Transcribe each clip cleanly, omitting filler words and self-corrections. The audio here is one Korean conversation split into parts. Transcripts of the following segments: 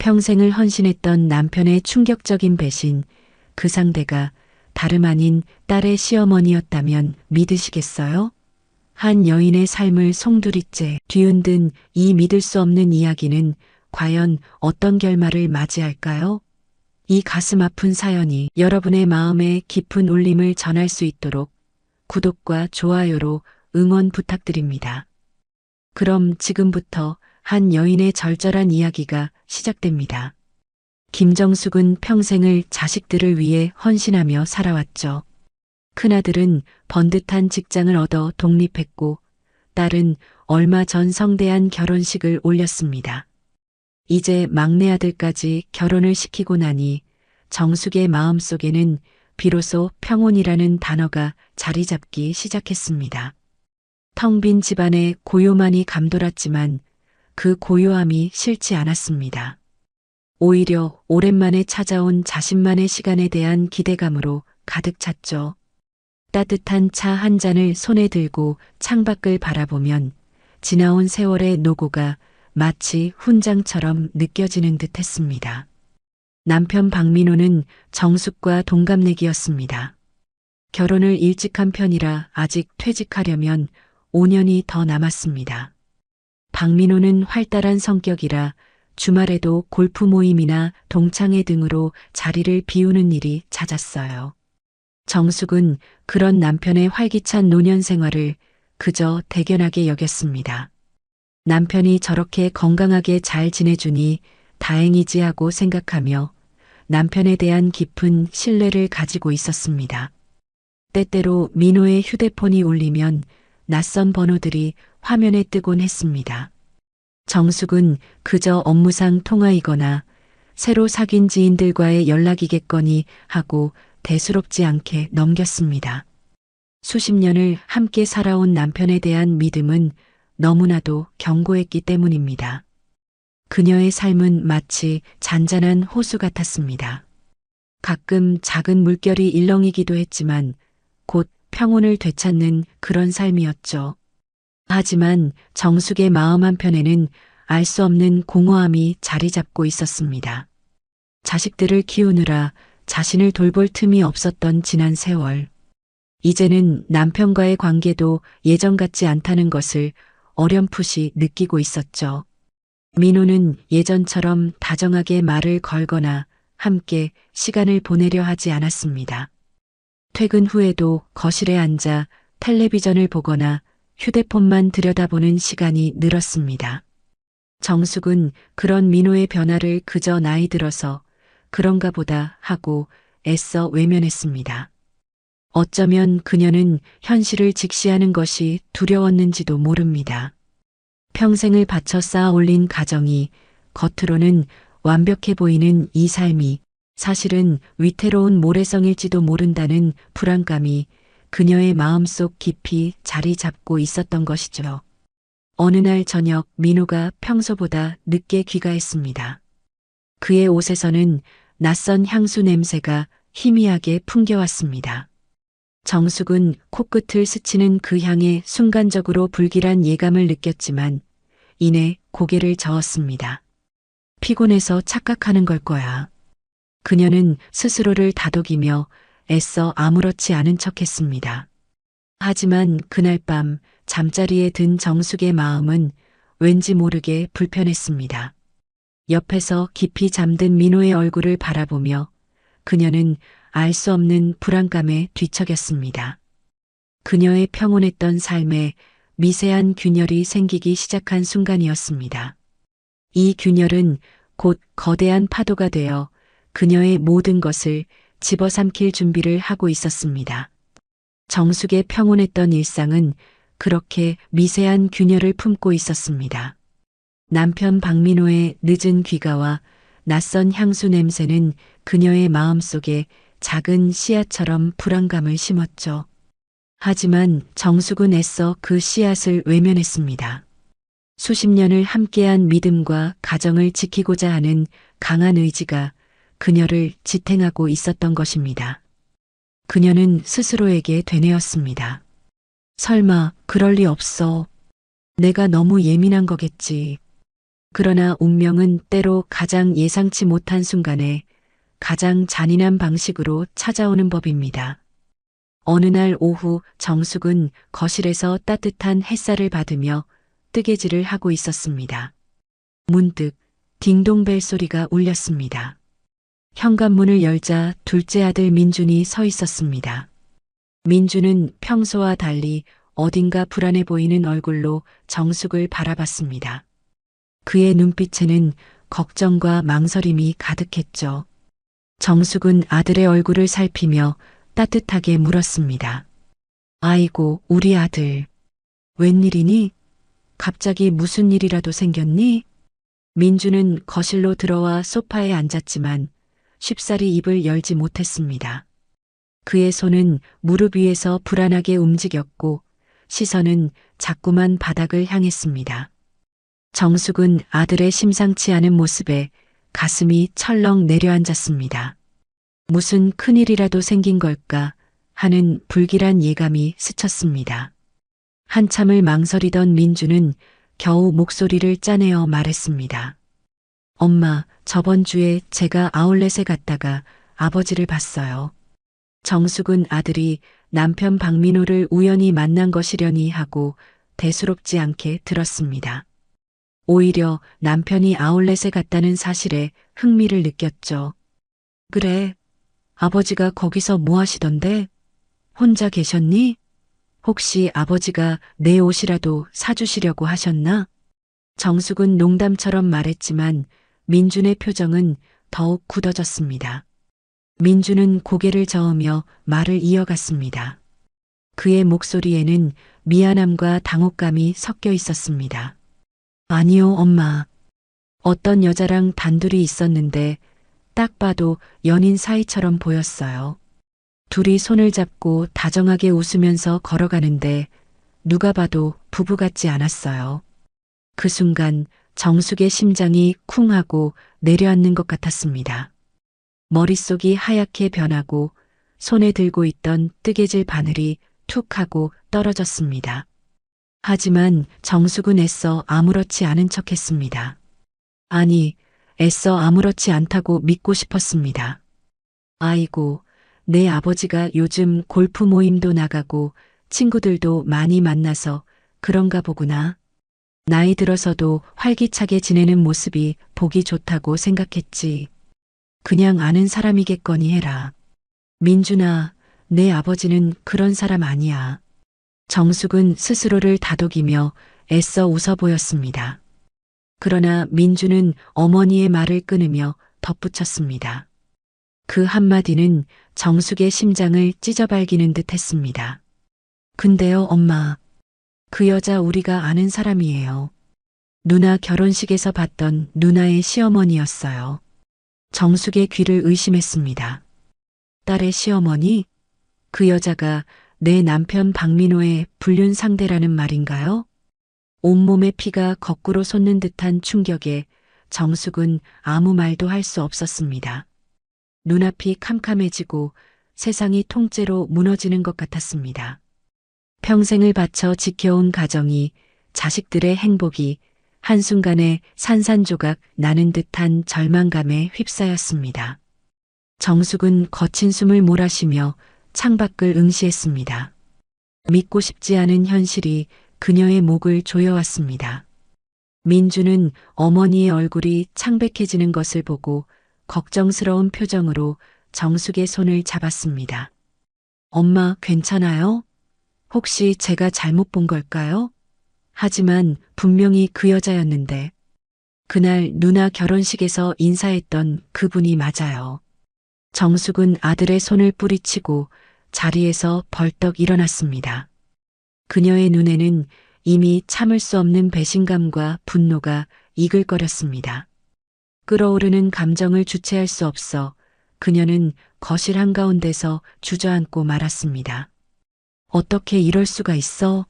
평생을 헌신했던 남편의 충격적인 배신, 그 상대가 다름 아닌 딸의 시어머니였다면 믿으시겠어요? 한 여인의 삶을 송두리째 뒤흔든 이 믿을 수 없는 이야기는 과연 어떤 결말을 맞이할까요? 이 가슴 아픈 사연이 여러분의 마음에 깊은 울림을 전할 수 있도록 구독과 좋아요로 응원 부탁드립니다. 그럼 지금부터 한 여인의 절절한 이야기가 시작됩니다. 김정숙은 평생을 자식들을 위해 헌신하며 살아왔죠. 큰아들은 번듯한 직장을 얻어 독립했고 딸은 얼마 전 성대한 결혼식을 올렸습니다. 이제 막내 아들까지 결혼을 시키고 나니 정숙의 마음속에는 비로소 평온이라는 단어가 자리 잡기 시작했습니다. 텅 빈 집안에 고요만이 감돌았지만 그 고요함이 싫지 않았습니다. 오히려 오랜만에 찾아온 자신만의 시간에 대한 기대감으로 가득 찼죠. 따뜻한 차 한 잔을 손에 들고 창밖을 바라보면 지나온 세월의 노고가 마치 훈장처럼 느껴지는 듯 했습니다. 남편 박민호는 정숙과 동갑내기였습니다. 결혼을 일찍 한 편이라 아직 퇴직하려면 5년이 더 남았습니다. 박민호는 활달한 성격이라 주말에도 골프 모임이나 동창회 등으로 자리를 비우는 일이 잦았어요. 정숙은 그런 남편의 활기찬 노년 생활을 그저 대견하게 여겼습니다. 남편이 저렇게 건강하게 잘 지내주니 다행이지 하고 생각하며 남편에 대한 깊은 신뢰를 가지고 있었습니다. 때때로 민호의 휴대폰이 울리면 낯선 번호들이 화면에 뜨곤 했습니다. 정숙은 그저 업무상 통화이거나 새로 사귄 지인들과의 연락이겠거니 하고 대수롭지 않게 넘겼습니다. 수십 년을 함께 살아온 남편에 대한 믿음은 너무나도 견고했기 때문입니다. 그녀의 삶은 마치 잔잔한 호수 같았습니다. 가끔 작은 물결이 일렁이기도 했지만 곧 평온을 되찾는 그런 삶이었죠. 하지만 정숙의 마음 한편에는 알 수 없는 공허함이 자리 잡고 있었습니다. 자식들을 키우느라 자신을 돌볼 틈이 없었던 지난 세월. 이제는 남편과의 관계도 예전 같지 않다는 것을 어렴풋이 느끼고 있었죠. 민호는 예전처럼 다정하게 말을 걸거나 함께 시간을 보내려 하지 않았습니다. 퇴근 후에도 거실에 앉아 텔레비전을 보거나 휴대폰만 들여다보는 시간이 늘었습니다. 정숙은 그런 민호의 변화를 그저 나이 들어서 그런가 보다 하고 애써 외면했습니다. 어쩌면 그녀는 현실을 직시하는 것이 두려웠는지도 모릅니다. 평생을 바쳐 쌓아 올린 가정이 겉으로는 완벽해 보이는 이 삶이 사실은 위태로운 모래성일지도 모른다는 불안감이 그녀의 마음속 깊이 자리 잡고 있었던 것이죠. 어느 날 저녁 민호가 평소보다 늦게 귀가했습니다. 그의 옷에서는 낯선 향수 냄새가 희미하게 풍겨왔습니다. 정숙은 코끝을 스치는 그 향에 순간적으로 불길한 예감을 느꼈지만 이내 고개를 저었습니다. 피곤해서 착각하는 걸 거야. 그녀는 스스로를 다독이며 애써 아무렇지 않은 척했습니다. 하지만 그날 밤 잠자리에 든 정숙의 마음은 왠지 모르게 불편했습니다. 옆에서 깊이 잠든 민호의 얼굴을 바라보며 그녀는 알 수 없는 불안감에 뒤척였습니다. 그녀의 평온했던 삶에 미세한 균열이 생기기 시작한 순간이었습니다. 이 균열은 곧 거대한 파도가 되어 그녀의 모든 것을 집어삼킬 준비를 하고 있었습니다. 정숙의 평온했던 일상은 그렇게 미세한 균열을 품고 있었습니다. 남편 박민호의 늦은 귀가와 낯선 향수 냄새는 그녀의 마음속에 작은 씨앗처럼 불안감을 심었죠. 하지만 정숙은 애써 그 씨앗을 외면했습니다. 수십 년을 함께한 믿음과 가정을 지키고자 하는 강한 의지가 그녀를 지탱하고 있었던 것입니다. 그녀는 스스로에게 되뇌었습니다. 설마 그럴 리 없어. 내가 너무 예민한 거겠지. 그러나 운명은 때로 가장 예상치 못한 순간에 가장 잔인한 방식으로 찾아오는 법입니다. 어느 날 오후 정숙은 거실에서 따뜻한 햇살을 받으며 뜨개질을 하고 있었습니다. 문득 딩동벨 소리가 울렸습니다. 현관문을 열자 둘째 아들 민준이 서 있었습니다. 민준은 평소와 달리 어딘가 불안해 보이는 얼굴로 정숙을 바라봤습니다. 그의 눈빛에는 걱정과 망설임이 가득했죠. 정숙은 아들의 얼굴을 살피며 따뜻하게 물었습니다. 아이고, 우리 아들. 웬일이니? 갑자기 무슨 일이라도 생겼니? 민주는 거실로 들어와 소파에 앉았지만 쉽사리 입을 열지 못했습니다. 그의 손은 무릎 위에서 불안하게 움직였고 시선은 자꾸만 바닥을 향했습니다. 정숙은 아들의 심상치 않은 모습에 가슴이 철렁 내려앉았습니다. 무슨 큰일이라도 생긴 걸까 하는 불길한 예감이 스쳤습니다. 한참을 망설이던 민주는 겨우 목소리를 짜내어 말했습니다. 엄마, 저번 주에 제가 아울렛에 갔다가 아버지를 봤어요. 정숙은 아들이 남편 박민호를 우연히 만난 것이려니 하고 대수롭지 않게 들었습니다. 오히려 남편이 아울렛에 갔다는 사실에 흥미를 느꼈죠. 그래, 아버지가 거기서 뭐 하시던데? 혼자 계셨니? 혹시 아버지가 내 옷이라도 사주시려고 하셨나? 정숙은 농담처럼 말했지만 민준의 표정은 더욱 굳어졌습니다. 민준은 고개를 저으며 말을 이어갔습니다. 그의 목소리에는 미안함과 당혹감이 섞여 있었습니다. 아니요, 엄마. 어떤 여자랑 단둘이 있었는데 딱 봐도 연인 사이처럼 보였어요. 둘이 손을 잡고 다정하게 웃으면서 걸어가는데 누가 봐도 부부 같지 않았어요. 그 순간 정숙의 심장이 쿵 하고 내려앉는 것 같았습니다. 머릿속이 하얗게 변하고 손에 들고 있던 뜨개질 바늘이 툭 하고 떨어졌습니다. 하지만 정숙은 애써 아무렇지 않은 척했습니다. 아니, 애써 아무렇지 않다고 믿고 싶었습니다. 아이고, 내 아버지가 요즘 골프 모임도 나가고 친구들도 많이 만나서 그런가 보구나. 나이 들어서도 활기차게 지내는 모습이 보기 좋다고 생각했지. 그냥 아는 사람이겠거니 해라. 민준아, 내 아버지는 그런 사람 아니야. 정숙은 스스로를 다독이며 애써 웃어 보였습니다. 그러나 민주는 어머니의 말을 끊으며 덧붙였습니다. 그 한마디는 정숙의 심장을 찢어발기는 듯 했습니다. 근데요, 엄마. 그 여자 우리가 아는 사람이에요. 누나 결혼식에서 봤던 누나의 시어머니였어요. 정숙의 귀를 의심했습니다. 딸의 시어머니? 그 여자가 내 남편 박민호의 불륜 상대라는 말인가요? 온몸의 피가 거꾸로 솟는 듯한 충격에 정숙은 아무 말도 할 수 없었습니다. 눈앞이 캄캄해지고 세상이 통째로 무너지는 것 같았습니다. 평생을 바쳐 지켜온 가정이, 자식들의 행복이 한순간에 산산조각 나는 듯한 절망감에 휩싸였습니다. 정숙은 거친 숨을 몰아쉬며 창밖을 응시했습니다. 믿고 싶지 않은 현실이 그녀의 목을 조여왔습니다. 민주는 어머니의 얼굴이 창백해지는 것을 보고 걱정스러운 표정으로 정숙의 손을 잡았습니다. 엄마, 괜찮아요? 혹시 제가 잘못 본 걸까요? 하지만 분명히 그 여자였는데 그날 누나 결혼식에서 인사했던 그분이 맞아요. 정숙은 아들의 손을 뿌리치고 자리에서 벌떡 일어났습니다. 그녀의 눈에는 이미 참을 수 없는 배신감과 분노가 이글거렸습니다. 끓어오르는 감정을 주체할 수 없어 그녀는 거실 한가운데서 주저앉고 말았습니다. 어떻게 이럴 수가 있어?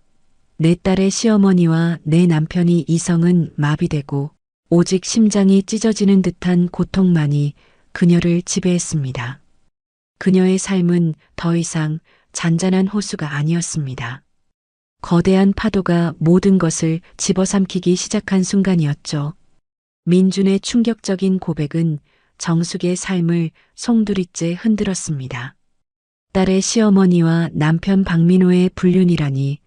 내 딸의 시어머니와 내 남편이 이성은 마비되고 오직 심장이 찢어지는 듯한 고통만이 그녀를 지배했습니다. 그녀의 삶은 더 이상 잔잔한 호수가 아니었습니다. 거대한 파도가 모든 것을 집어삼키기 시작한 순간이었죠. 민준의 충격적인 고백은 정숙의 삶을 송두리째 흔들었습니다. 딸의 시어머니와 남편 박민호의 불륜이라니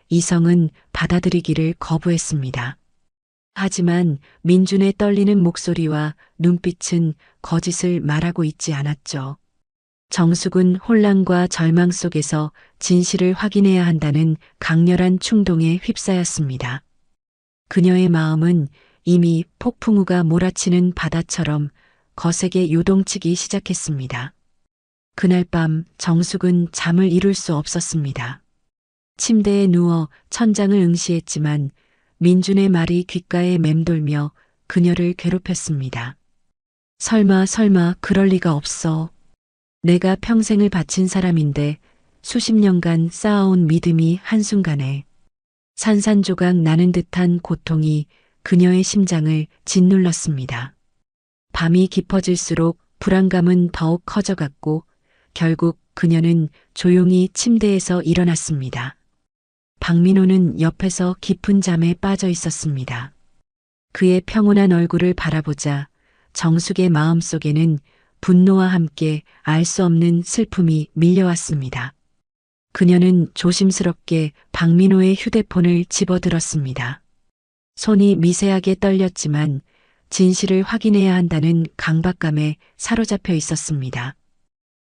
이성은 받아들이기를 거부했습니다. 하지만 민준의 떨리는 목소리와 눈빛은 거짓을 말하고 있지 않았죠. 정숙은 혼란과 절망 속에서 진실을 확인해야 한다는 강렬한 충동에 휩싸였습니다. 그녀의 마음은 이미 폭풍우가 몰아치는 바다처럼 거세게 요동치기 시작했습니다. 그날 밤 정숙은 잠을 이룰 수 없었습니다. 침대에 누워 천장을 응시했지만 민준의 말이 귓가에 맴돌며 그녀를 괴롭혔습니다. 설마 그럴 리가 없어. 내가 평생을 바친 사람인데 수십 년간 쌓아온 믿음이 한순간에 산산조각 나는 듯한 고통이 그녀의 심장을 짓눌렀습니다. 밤이 깊어질수록 불안감은 더욱 커져갔고 결국 그녀는 조용히 침대에서 일어났습니다. 박민호는 옆에서 깊은 잠에 빠져 있었습니다. 그의 평온한 얼굴을 바라보자 정숙의 마음속에는 분노와 함께 알 수 없는 슬픔이 밀려왔습니다. 그녀는 조심스럽게 박민호의 휴대폰을 집어들었습니다. 손이 미세하게 떨렸지만 진실을 확인해야 한다는 강박감에 사로잡혀 있었습니다.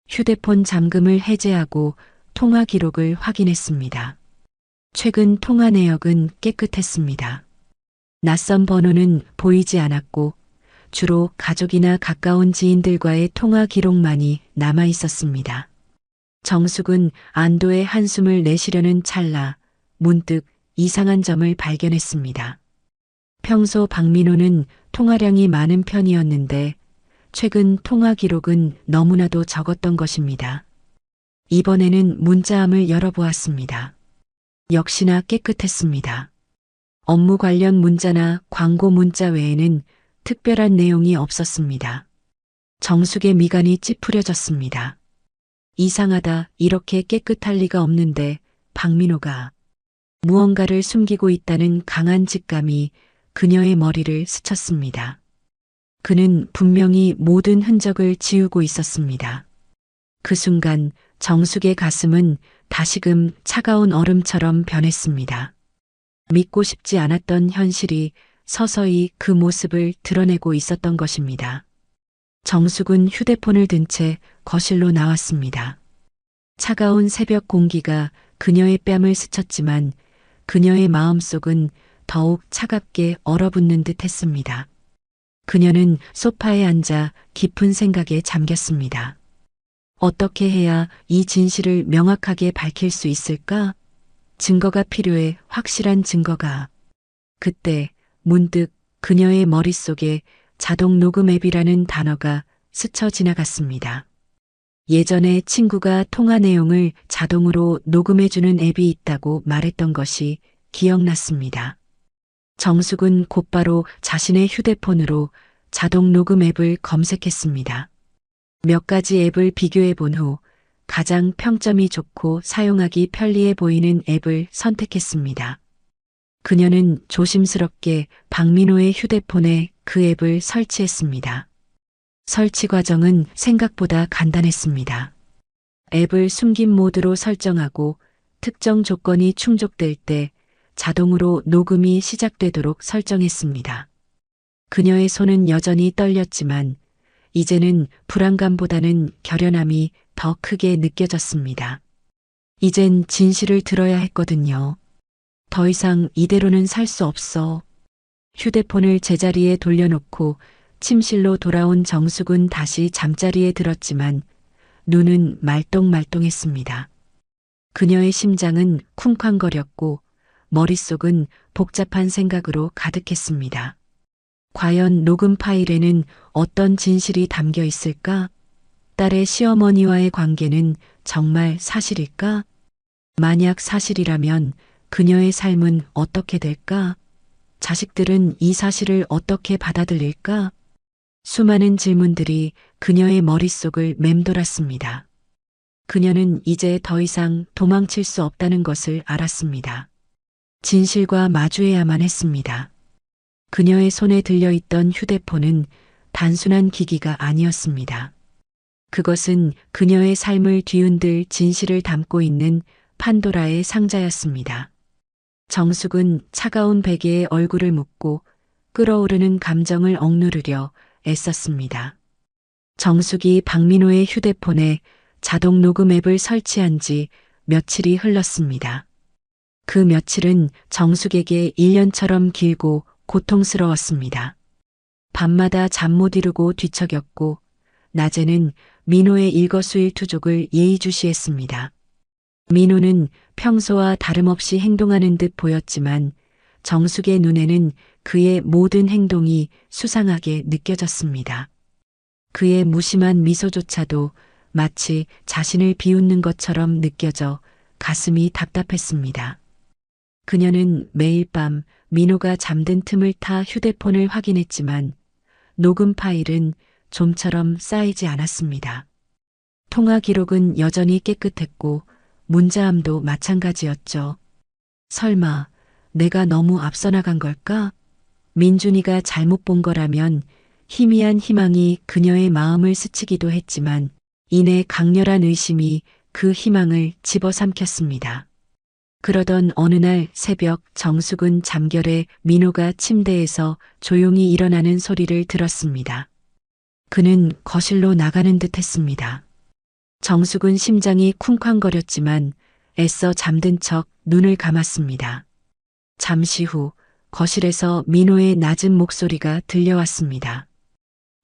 휴대폰 잠금을 해제하고 통화 기록을 확인했습니다. 최근 통화 내역은 깨끗했습니다. 낯선 번호는 보이지 않았고 주로 가족이나 가까운 지인들과의 통화 기록만이 남아 있었습니다. 정숙은 안도의 한숨을 내쉬려는 찰나 문득 이상한 점을 발견했습니다. 평소 박민호는 통화량이 많은 편이었는데 최근 통화 기록은 너무나도 적었던 것입니다. 이번에는 문자함을 열어보았습니다. 역시나 깨끗했습니다. 업무 관련 문자나 광고 문자 외에는 특별한 내용이 없었습니다. 정숙의 미간이 찌푸려졌습니다. 이상하다, 이렇게 깨끗할 리가 없는데 박민호가 무언가를 숨기고 있다는 강한 직감이 그녀의 머리를 스쳤습니다. 그는 분명히 모든 흔적을 지우고 있었습니다. 그 순간 정숙의 가슴은 다시금 차가운 얼음처럼 변했습니다. 믿고 싶지 않았던 현실이 서서히 그 모습을 드러내고 있었던 것입니다. 정숙은 휴대폰을 든 채 거실로 나왔습니다. 차가운 새벽 공기가 그녀의 뺨을 스쳤지만 그녀의 마음속은 더욱 차갑게 얼어붙는 듯 했습니다. 그녀는 소파에 앉아 깊은 생각에 잠겼습니다. 어떻게 해야 이 진실을 명확하게 밝힐 수 있을까? 증거가 필요해, 확실한 증거가. 그때 문득 그녀의 머릿속에 자동 녹음 앱이라는 단어가 스쳐 지나갔습니다. 예전에 친구가 통화 내용을 자동으로 녹음해주는 앱이 있다고 말했던 것이 기억났습니다. 정숙은 곧바로 자신의 휴대폰으로 자동 녹음 앱을 검색했습니다. 몇 가지 앱을 비교해 본 후 가장 평점이 좋고 사용하기 편리해 보이는 앱을 선택했습니다. 그녀는 조심스럽게 박민호의 휴대폰에 그 앱을 설치했습니다. 설치 과정은 생각보다 간단했습니다. 앱을 숨김 모드로 설정하고 특정 조건이 충족될 때 자동으로 녹음이 시작되도록 설정했습니다. 그녀의 손은 여전히 떨렸지만 이제는 불안감보다는 결연함이 더 크게 느껴졌습니다. 이젠 진실을 들어야 했거든요. 더 이상 이대로는 살 수 없어. 휴대폰을 제자리에 돌려놓고 침실로 돌아온 정숙은 다시 잠자리에 들었지만 눈은 말똥말똥했습니다. 그녀의 심장은 쿵쾅거렸고 머릿속은 복잡한 생각으로 가득했습니다. 과연 녹음 파일에는 어떤 진실이 담겨 있을까? 딸의 시어머니와의 관계는 정말 사실일까? 만약 사실이라면 그녀의 삶은 어떻게 될까? 자식들은 이 사실을 어떻게 받아들일까? 수많은 질문들이 그녀의 머릿속을 맴돌았습니다. 그녀는 이제 더 이상 도망칠 수 없다는 것을 알았습니다. 진실과 마주해야만 했습니다. 그녀의 손에 들려있던 휴대폰은 단순한 기기가 아니었습니다. 그것은 그녀의 삶을 뒤흔들 진실을 담고 있는 판도라의 상자였습니다. 정숙은 차가운 베개에 얼굴을 묻고 끓어오르는 감정을 억누르려 애썼습니다. 정숙이 박민호의 휴대폰에 자동 녹음 앱을 설치한 지 며칠이 흘렀습니다. 그 며칠은 정숙에게 1년처럼 길고 고통스러웠습니다. 밤마다 잠 못 이루고 뒤척였고 낮에는 민호의 일거수일투족을 예의주시했습니다. 민호는 평소와 다름없이 행동하는 듯 보였지만 정숙의 눈에는 그의 모든 행동이 수상하게 느껴졌습니다. 그의 무심한 미소조차도 마치 자신을 비웃는 것처럼 느껴져 가슴이 답답했습니다. 그녀는 매일 밤 민호가 잠든 틈을 타 휴대폰을 확인했지만 녹음 파일은 좀처럼 쌓이지 않았습니다. 통화 기록은 여전히 깨끗했고 문자함도 마찬가지였죠. 설마 내가 너무 앞서 나간 걸까? 민준이가 잘못 본 거라면 희미한 희망이 그녀의 마음을 스치기도 했지만 이내 강렬한 의심이 그 희망을 집어삼켰습니다. 그러던 어느 날 새벽 정숙은 잠결에 민호가 침대에서 조용히 일어나는 소리를 들었습니다. 그는 거실로 나가는 듯 했습니다. 정숙은 심장이 쿵쾅거렸지만 애써 잠든 척 눈을 감았습니다. 잠시 후 거실에서 민호의 낮은 목소리가 들려왔습니다.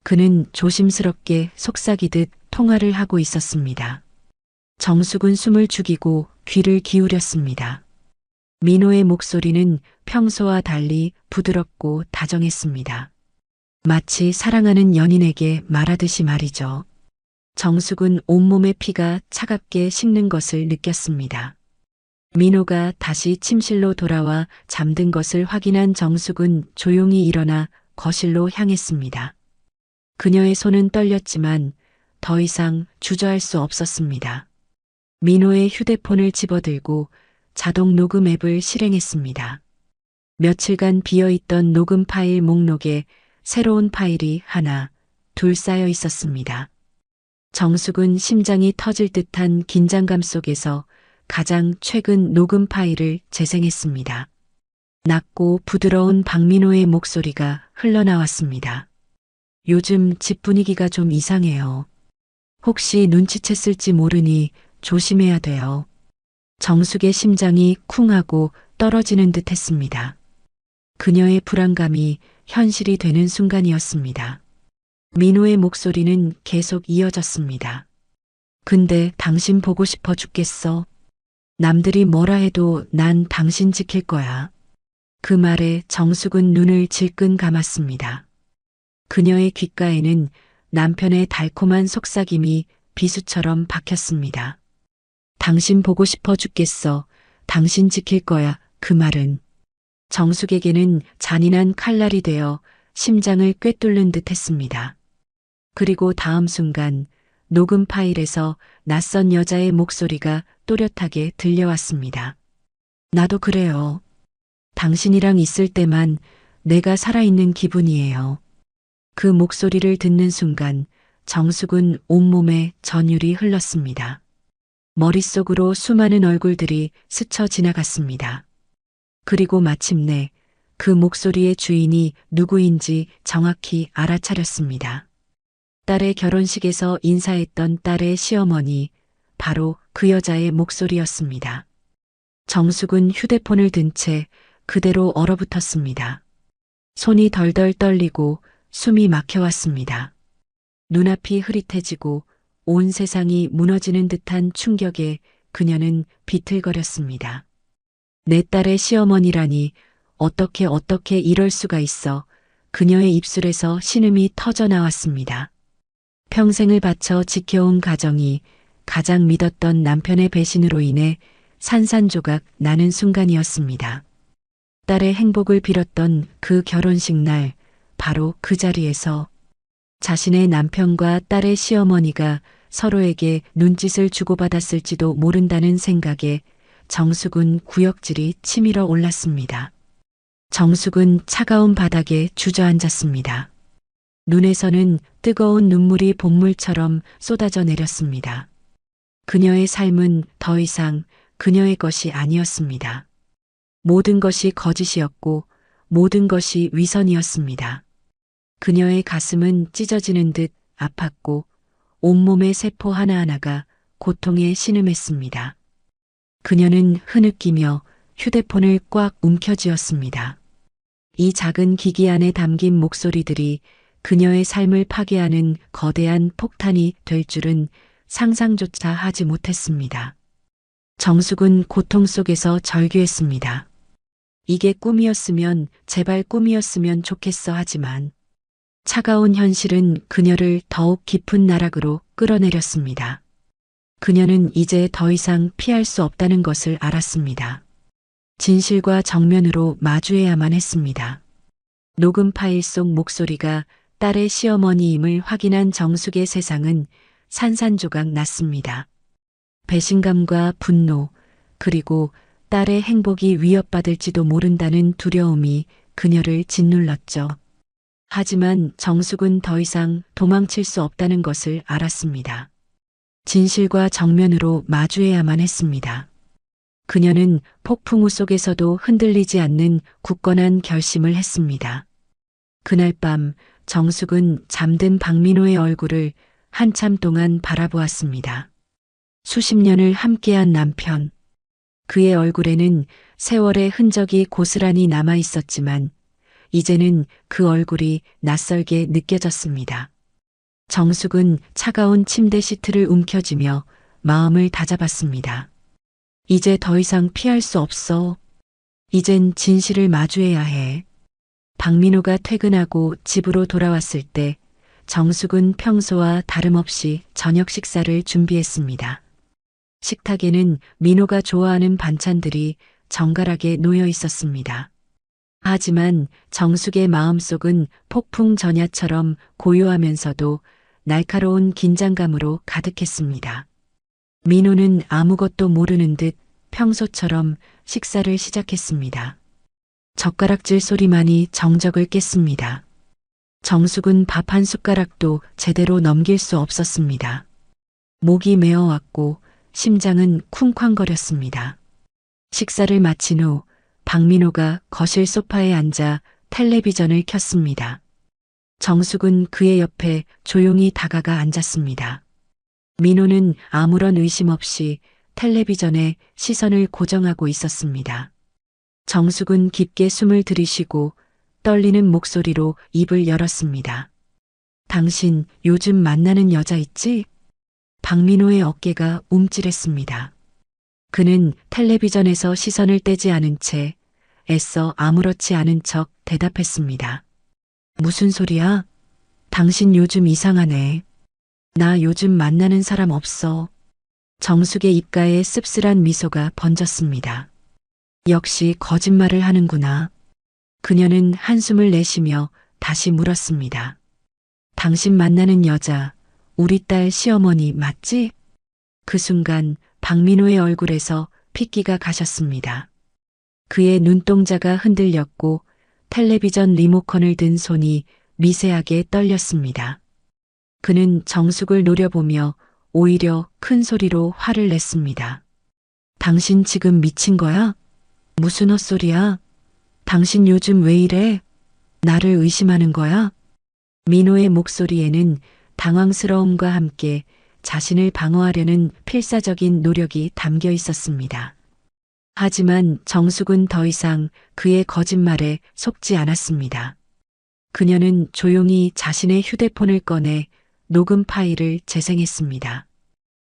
그는 조심스럽게 속삭이듯 통화를 하고 있었습니다. 정숙은 숨을 죽이고 귀를 기울였습니다. 민호의 목소리는 평소와 달리 부드럽고 다정했습니다. 마치 사랑하는 연인에게 말하듯이 말이죠. 정숙은 온몸의 피가 차갑게 식는 것을 느꼈습니다. 민호가 다시 침실로 돌아와 잠든 것을 확인한 정숙은 조용히 일어나 거실로 향했습니다. 그녀의 손은 떨렸지만 더 이상 주저할 수 없었습니다. 민호의 휴대폰을 집어들고 자동 녹음 앱을 실행했습니다. 며칠간 비어있던 녹음 파일 목록에 새로운 파일이 하나, 둘 쌓여 있었습니다. 정숙은 심장이 터질 듯한 긴장감 속에서 가장 최근 녹음 파일을 재생했습니다. 낮고 부드러운 박민호의 목소리가 흘러나왔습니다. 요즘 집 분위기가 좀 이상해요. 혹시 눈치챘을지 모르니 조심해야 돼요. 정숙의 심장이 쿵하고 떨어지는 듯 했습니다. 그녀의 불안감이 현실이 되는 순간이었습니다. 민호의 목소리는 계속 이어졌습니다. 근데 당신 보고 싶어 죽겠어. 남들이 뭐라 해도 난 당신 지킬 거야. 그 말에 정숙은 눈을 질끈 감았습니다. 그녀의 귓가에는 남편의 달콤한 속삭임이 비수처럼 박혔습니다. 당신 보고 싶어 죽겠어. 당신 지킬 거야. 그 말은 정숙에게는 잔인한 칼날이 되어 심장을 꿰뚫는 듯 했습니다. 그리고 다음 순간 녹음 파일에서 낯선 여자의 목소리가 또렷하게 들려왔습니다. 나도 그래요. 당신이랑 있을 때만 내가 살아있는 기분이에요. 그 목소리를 듣는 순간 정숙은 온몸에 전율이 흘렀습니다. 머릿속으로 수많은 얼굴들이 스쳐 지나갔습니다. 그리고 마침내 그 목소리의 주인이 누구인지 정확히 알아차렸습니다. 딸의 결혼식에서 인사했던 딸의 시어머니, 바로 그 여자의 목소리였습니다. 정숙은 휴대폰을 든 채 그대로 얼어붙었습니다. 손이 덜덜 떨리고 숨이 막혀왔습니다. 눈앞이 흐릿해지고 온 세상이 무너지는 듯한 충격에 그녀는 비틀거렸습니다. 내 딸의 시어머니라니 어떻게 이럴 수가 있어. 그녀의 입술에서 신음이 터져 나왔습니다. 평생을 바쳐 지켜온 가정이 가장 믿었던 남편의 배신으로 인해 산산조각 나는 순간이었습니다. 딸의 행복을 빌었던 그 결혼식 날, 바로 그 자리에서 자신의 남편과 딸의 시어머니가 서로에게 눈짓을 주고받았을지도 모른다는 생각에 정숙은 구역질이 치밀어 올랐습니다. 정숙은 차가운 바닥에 주저앉았습니다. 눈에서는 뜨거운 눈물이 본물처럼 쏟아져 내렸습니다. 그녀의 삶은 더 이상 그녀의 것이 아니었습니다. 모든 것이 거짓이었고 모든 것이 위선이었습니다. 그녀의 가슴은 찢어지는 듯 아팠고 온몸의 세포 하나하나가 고통에 신음했습니다. 그녀는 흐느끼며 휴대폰을 꽉 움켜쥐었습니다. 이 작은 기기 안에 담긴 목소리들이 그녀의 삶을 파괴하는 거대한 폭탄이 될 줄은 상상조차 하지 못했습니다. 정숙은 고통 속에서 절규했습니다. 이게 꿈이었으면, 제발 꿈이었으면 좋겠어 하지만 차가운 현실은 그녀를 더욱 깊은 나락으로 끌어내렸습니다. 그녀는 이제 더 이상 피할 수 없다는 것을 알았습니다. 진실과 정면으로 마주해야만 했습니다. 녹음 파일 속 목소리가 딸의 시어머니임을 확인한 정숙의 세상은 산산조각 났습니다. 배신감과 분노, 그리고 딸의 행복이 위협받을지도 모른다는 두려움이 그녀를 짓눌렀죠. 하지만 정숙은 더 이상 도망칠 수 없다는 것을 알았습니다. 진실과 정면으로 마주해야만 했습니다. 그녀는 폭풍우 속에서도 흔들리지 않는 굳건한 결심을 했습니다. 그날 밤 정숙은 잠든 박민호의 얼굴을 한참 동안 바라보았습니다. 수십 년을 함께한 남편. 그의 얼굴에는 세월의 흔적이 고스란히 남아 있었지만 이제는 그 얼굴이 낯설게 느껴졌습니다. 정숙은 차가운 침대 시트를 움켜쥐며 마음을 다잡았습니다. 이제 더 이상 피할 수 없어. 이젠 진실을 마주해야 해. 박민호가 퇴근하고 집으로 돌아왔을 때 정숙은 평소와 다름없이 저녁 식사를 준비했습니다. 식탁에는 민호가 좋아하는 반찬들이 정갈하게 놓여 있었습니다. 하지만 정숙의 마음속은 폭풍 전야처럼 고요하면서도 날카로운 긴장감으로 가득했습니다. 민호는 아무것도 모르는 듯 평소처럼 식사를 시작했습니다. 젓가락질 소리만이 정적을 깼습니다. 정숙은 밥 한 숟가락도 제대로 넘길 수 없었습니다. 목이 메어왔고 심장은 쿵쾅거렸습니다. 식사를 마친 후 박민호가 거실 소파에 앉아 텔레비전을 켰습니다. 정숙은 그의 옆에 조용히 다가가 앉았습니다. 민호는 아무런 의심 없이 텔레비전에 시선을 고정하고 있었습니다. 정숙은 깊게 숨을 들이쉬고 떨리는 목소리로 입을 열었습니다. 당신 요즘 만나는 여자 있지? 박민호의 어깨가 움찔했습니다. 그는 텔레비전에서 시선을 떼지 않은 채 애써 아무렇지 않은 척 대답했습니다. 무슨 소리야? 당신 요즘 이상하네. 나 요즘 만나는 사람 없어. 정숙의 입가에 씁쓸한 미소가 번졌습니다. 역시 거짓말을 하는구나. 그녀는 한숨을 내쉬며 다시 물었습니다. 당신 만나는 여자, 우리 딸 시어머니 맞지? 그 순간 박민호의 얼굴에서 핏기가 가셨습니다. 그의 눈동자가 흔들렸고 텔레비전 리모컨을 든 손이 미세하게 떨렸습니다. 그는 정숙을 노려보며 오히려 큰 소리로 화를 냈습니다. 당신 지금 미친 거야? 무슨 헛소리야? 당신 요즘 왜 이래? 나를 의심하는 거야? 민호의 목소리에는 당황스러움과 함께 자신을 방어하려는 필사적인 노력이 담겨 있었습니다. 하지만 정숙은 더 이상 그의 거짓말에 속지 않았습니다. 그녀는 조용히 자신의 휴대폰을 꺼내 녹음 파일을 재생했습니다.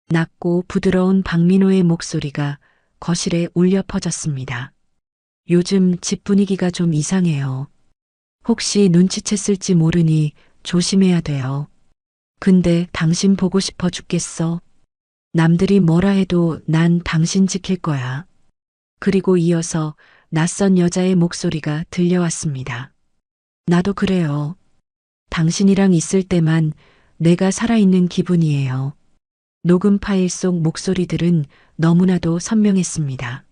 낮고 부드러운 박민호의 목소리가 거실에 울려 퍼졌습니다. 요즘 집 분위기가 좀 이상해요. 혹시 눈치챘을지 모르니 조심해야 돼요. 근데 당신 보고 싶어 죽겠어. 남들이 뭐라 해도 난 당신 지킬 거야. 그리고 이어서 낯선 여자의 목소리가 들려왔습니다. 나도 그래요. 당신이랑 있을 때만 내가 살아있는 기분이에요. 녹음 파일 속 목소리들은 너무나도 선명했습니다.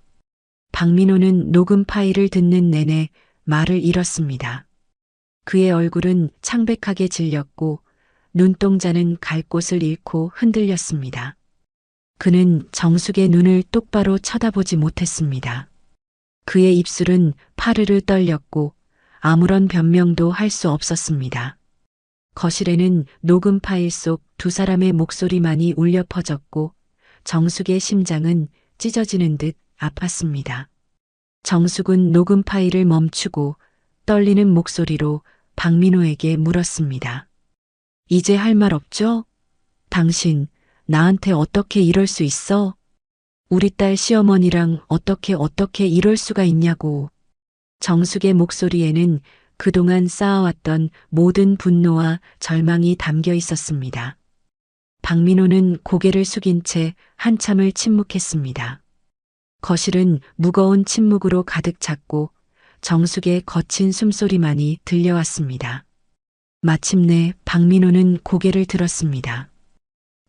박민호는 녹음 파일을 듣는 내내 말을 잃었습니다. 그의 얼굴은 창백하게 질렸고 눈동자는 갈 곳을 잃고 흔들렸습니다. 그는 정숙의 눈을 똑바로 쳐다보지 못했습니다. 그의 입술은 파르르 떨렸고 아무런 변명도 할 수 없었습니다. 거실에는 녹음 파일 속 두 사람의 목소리만이 울려 퍼졌고 정숙의 심장은 찢어지는 듯 아팠습니다. 정숙은 녹음 파일을 멈추고 떨리는 목소리로 박민호에게 물었습니다. 이제 할 말 없죠? 당신 나한테 어떻게 이럴 수 있어? 우리 딸 시어머니랑 어떻게 이럴 수가 있냐고. 정숙의 목소리에는 그동안 쌓아왔던 모든 분노와 절망이 담겨 있었습니다. 박민호는 고개를 숙인 채 한참을 침묵했습니다. 거실은 무거운 침묵으로 가득 찼고 정숙의 거친 숨소리만이 들려왔습니다. 마침내 박민호는 고개를 들었습니다.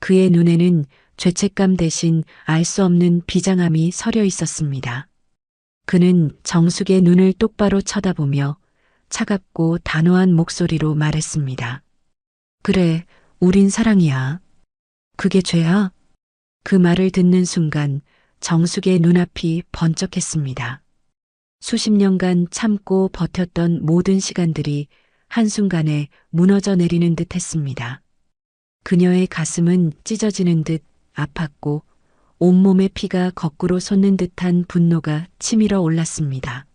그의 눈에는 죄책감 대신 알 수 없는 비장함이 서려 있었습니다. 그는 정숙의 눈을 똑바로 쳐다보며 차갑고 단호한 목소리로 말했습니다. 그래, 우린 사랑이야. 그게 죄야? 그 말을 듣는 순간 정숙의 눈앞이 번쩍했습니다. 수십 년간 참고 버텼던 모든 시간들이 한순간에 무너져 내리는 듯 했습니다. 그녀의 가슴은 찢어지는 듯 아팠고 온몸의 피가 거꾸로 솟는 듯한 분노가 치밀어 올랐습니다.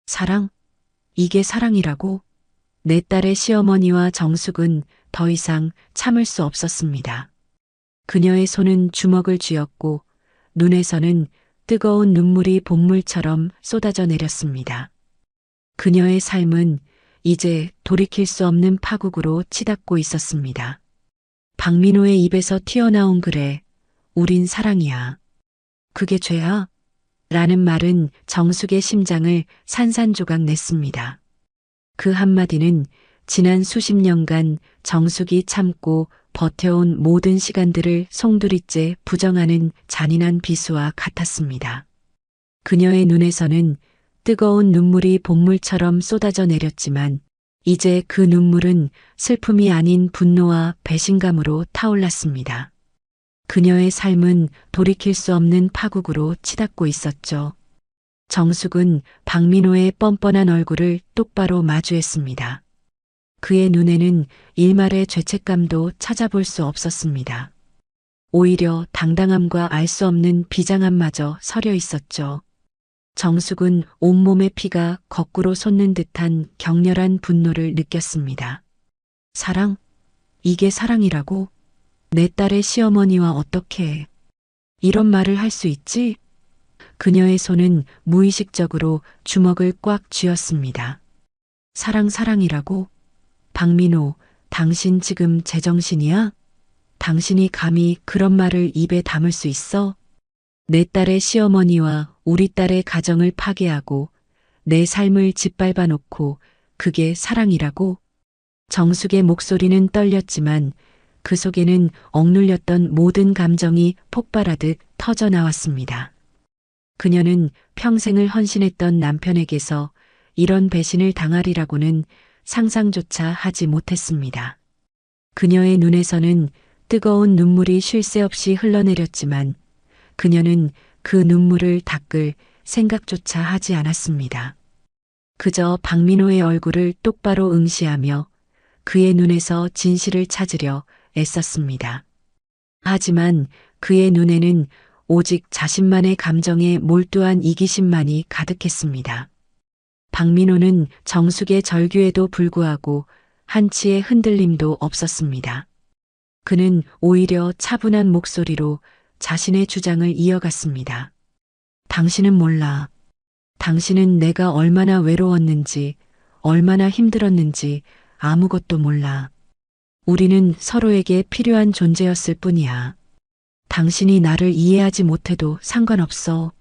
사랑? 이게 사랑이라고? 내 딸의 시어머니와 정숙은 더 이상 참을 수 없었습니다. 그녀의 손은 주먹을 쥐었고 눈에서는 뜨거운 눈물이 본물처럼 쏟아져 내렸습니다. 그녀의 삶은 이제 돌이킬 수 없는 파국으로 치닫고 있었습니다. 박민호의 입에서 튀어나온 그래, 우린 사랑이야. 그게 죄야? 라는 말은 정숙의 심장을 산산조각 냈습니다. 그 한마디는 지난 수십 년간 정숙이 참고 버텨온 모든 시간들을 송두리째 부정하는 잔인한 비수와 같았습니다. 그녀의 눈에서는 뜨거운 눈물이 본물처럼 쏟아져 내렸지만 이제 그 눈물은 슬픔이 아닌 분노와 배신감으로 타올랐습니다. 그녀의 삶은 돌이킬 수 없는 파국으로 치닫고 있었죠. 정숙은 박민호의 뻔뻔한 얼굴을 똑바로 마주했습니다. 그의 눈에는 일말의 죄책감도 찾아볼 수 없었습니다. 오히려 당당함과 알 수 없는 비장함마저 서려 있었죠. 정숙은 온몸의 피가 거꾸로 솟는 듯한 격렬한 분노를 느꼈습니다. 사랑? 이게 사랑이라고? 내 딸의 시어머니와 어떻게 이런 말을 할 수 있지? 그녀의 손은 무의식적으로 주먹을 꽉 쥐었습니다. 사랑이라고? 박민호, 당신 지금 제정신이야? 당신이 감히 그런 말을 입에 담을 수 있어? 내 딸의 시어머니와 우리 딸의 가정을 파괴하고 내 삶을 짓밟아 놓고 그게 사랑이라고? 정숙의 목소리는 떨렸지만 그 속에는 억눌렸던 모든 감정이 폭발하듯 터져 나왔습니다. 그녀는 평생을 헌신했던 남편에게서 이런 배신을 당하리라고는 상상조차 하지 못했습니다. 그녀의 눈에서는 뜨거운 눈물이 쉴 새 없이 흘러내렸지만 그녀는 그 눈물을 닦을 생각조차 하지 않았습니다. 그저 박민호의 얼굴을 똑바로 응시하며 그의 눈에서 진실을 찾으려 애썼습니다. 하지만 그의 눈에는 오직 자신만의 감정에 몰두한 이기심만이 가득했습니다. 박민호는 정숙의 절규에도 불구하고 한치의 흔들림도 없었습니다. 그는 오히려 차분한 목소리로 자신의 주장을 이어갔습니다. 당신은 몰라. 당신은 내가 얼마나 외로웠는지, 얼마나 힘들었는지 아무것도 몰라. 우리는 서로에게 필요한 존재였을 뿐이야. 당신이 나를 이해하지 못해도 상관없어.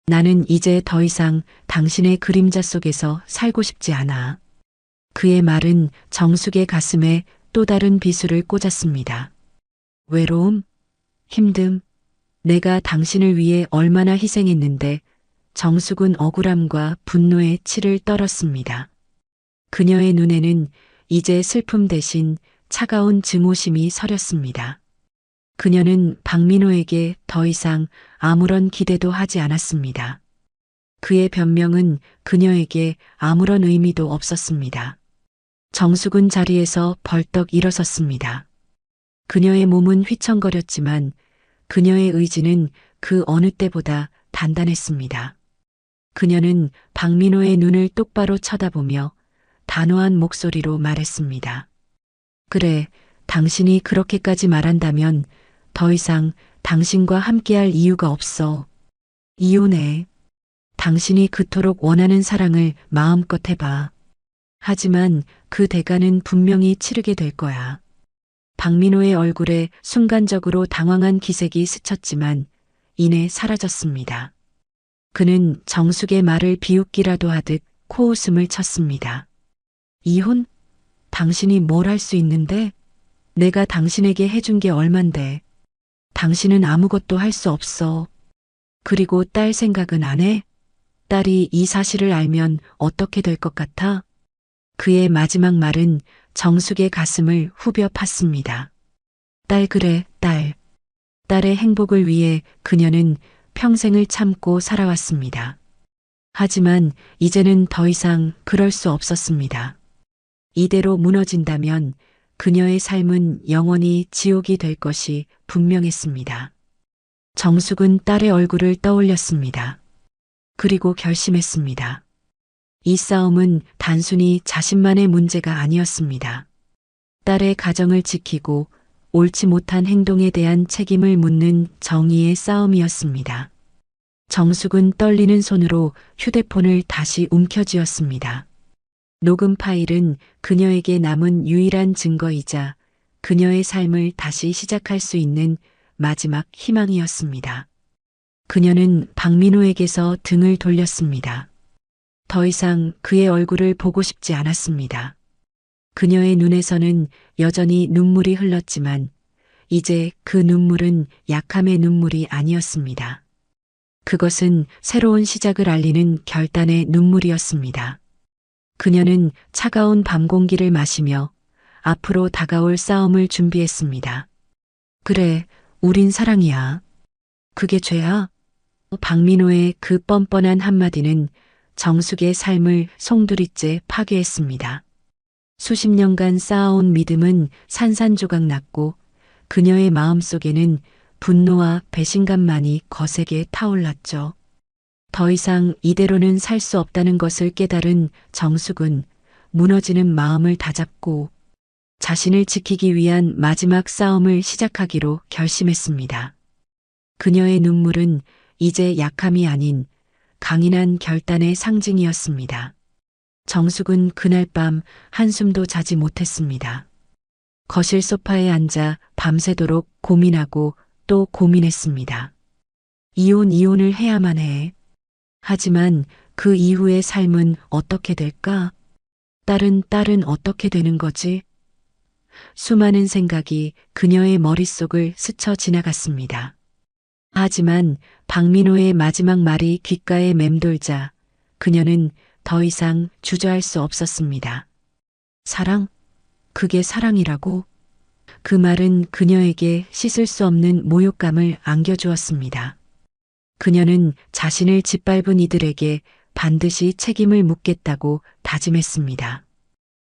나는 이제 더 이상 당신의 그림자 속에서 살고 싶지 않아. 그의 말은 정숙의 가슴에 또 다른 비수를 꽂았습니다. 외로움? 힘듦? 내가 당신을 위해 얼마나 희생했는데 정숙은 억울함과 분노에 치를 떨었습니다. 그녀의 눈에는 이제 슬픔 대신 차가운 증오심이 서렸습니다. 그녀는 박민호에게 더 이상 아무런 기대도 하지 않았습니다. 그의 변명은 그녀에게 아무런 의미도 없었습니다. 정숙은 자리에서 벌떡 일어섰습니다. 그녀의 몸은 휘청거렸지만 그녀의 의지는 그 어느 때보다 단단했습니다. 그녀는 박민호의 눈을 똑바로 쳐다보며 단호한 목소리로 말했습니다. 그래, 당신이 그렇게까지 말한다면 더 이상 당신과 함께할 이유가 없어. 이혼해. 당신이 그토록 원하는 사랑을 마음껏 해봐. 하지만 그 대가는 분명히 치르게 될 거야. 박민호의 얼굴에 순간적으로 당황한 기색이 스쳤지만 이내 사라졌습니다. 그는 정숙의 말을 비웃기라도 하듯 코웃음을 쳤습니다. 이혼? 당신이 뭘 할 수 있는데? 내가 당신에게 해준 게 얼만데. 당신은 아무것도 할 수 없어. 그리고 딸 생각은 안 해? 딸이 이 사실을 알면 어떻게 될 것 같아? 그의 마지막 말은 정숙의 가슴을 후벼 팠습니다. 딸 그래, 딸. 딸의 행복을 위해 그녀는 평생을 참고 살아왔습니다. 하지만 이제는 더 이상 그럴 수 없었습니다. 이대로 무너진다면 그녀의 삶은 영원히 지옥이 될 것이 분명했습니다. 정숙은 딸의 얼굴을 떠올렸습니다. 그리고 결심했습니다. 이 싸움은 단순히 자신만의 문제가 아니었습니다. 딸의 가정을 지키고 옳지 못한 행동에 대한 책임을 묻는 정의의 싸움이었습니다. 정숙은 떨리는 손으로 휴대폰을 다시 움켜쥐었습니다. 녹음 파일은 그녀에게 남은 유일한 증거이자 그녀의 삶을 다시 시작할 수 있는 마지막 희망이었습니다. 그녀는 박민호에게서 등을 돌렸습니다. 더 이상 그의 얼굴을 보고 싶지 않았습니다. 그녀의 눈에서는 여전히 눈물이 흘렀지만 이제 그 눈물은 약함의 눈물이 아니었습니다. 그것은 새로운 시작을 알리는 결단의 눈물이었습니다. 그녀는 차가운 밤 공기를 마시며 앞으로 다가올 싸움을 준비했습니다. 그래, 우린 사랑이야. 그게 죄야? 박민호의 그 뻔뻔한 한마디는 정숙의 삶을 송두리째 파괴했습니다. 수십 년간 쌓아온 믿음은 산산조각 났고 그녀의 마음속에는 분노와 배신감만이 거세게 타올랐죠. 더 이상 이대로는 살 수 없다는 것을 깨달은 정숙은 무너지는 마음을 다잡고 자신을 지키기 위한 마지막 싸움을 시작하기로 결심했습니다. 그녀의 눈물은 이제 약함이 아닌 강인한 결단의 상징이었습니다. 정숙은 그날 밤 한숨도 자지 못했습니다. 거실 소파에 앉아 밤새도록 고민하고 또 고민했습니다. 이혼을 해야만 해. 하지만 그 이후의 삶은 어떻게 될까? 딸은 어떻게 되는 거지? 수많은 생각이 그녀의 머릿속을 스쳐 지나갔습니다. 하지만 박민호의 마지막 말이 귓가에 맴돌자 그녀는 더 이상 주저할 수 없었습니다. 사랑? 그게 사랑이라고? 그 말은 그녀에게 씻을 수 없는 모욕감을 안겨주었습니다. 그녀는 자신을 짓밟은 이들에게 반드시 책임을 묻겠다고 다짐했습니다.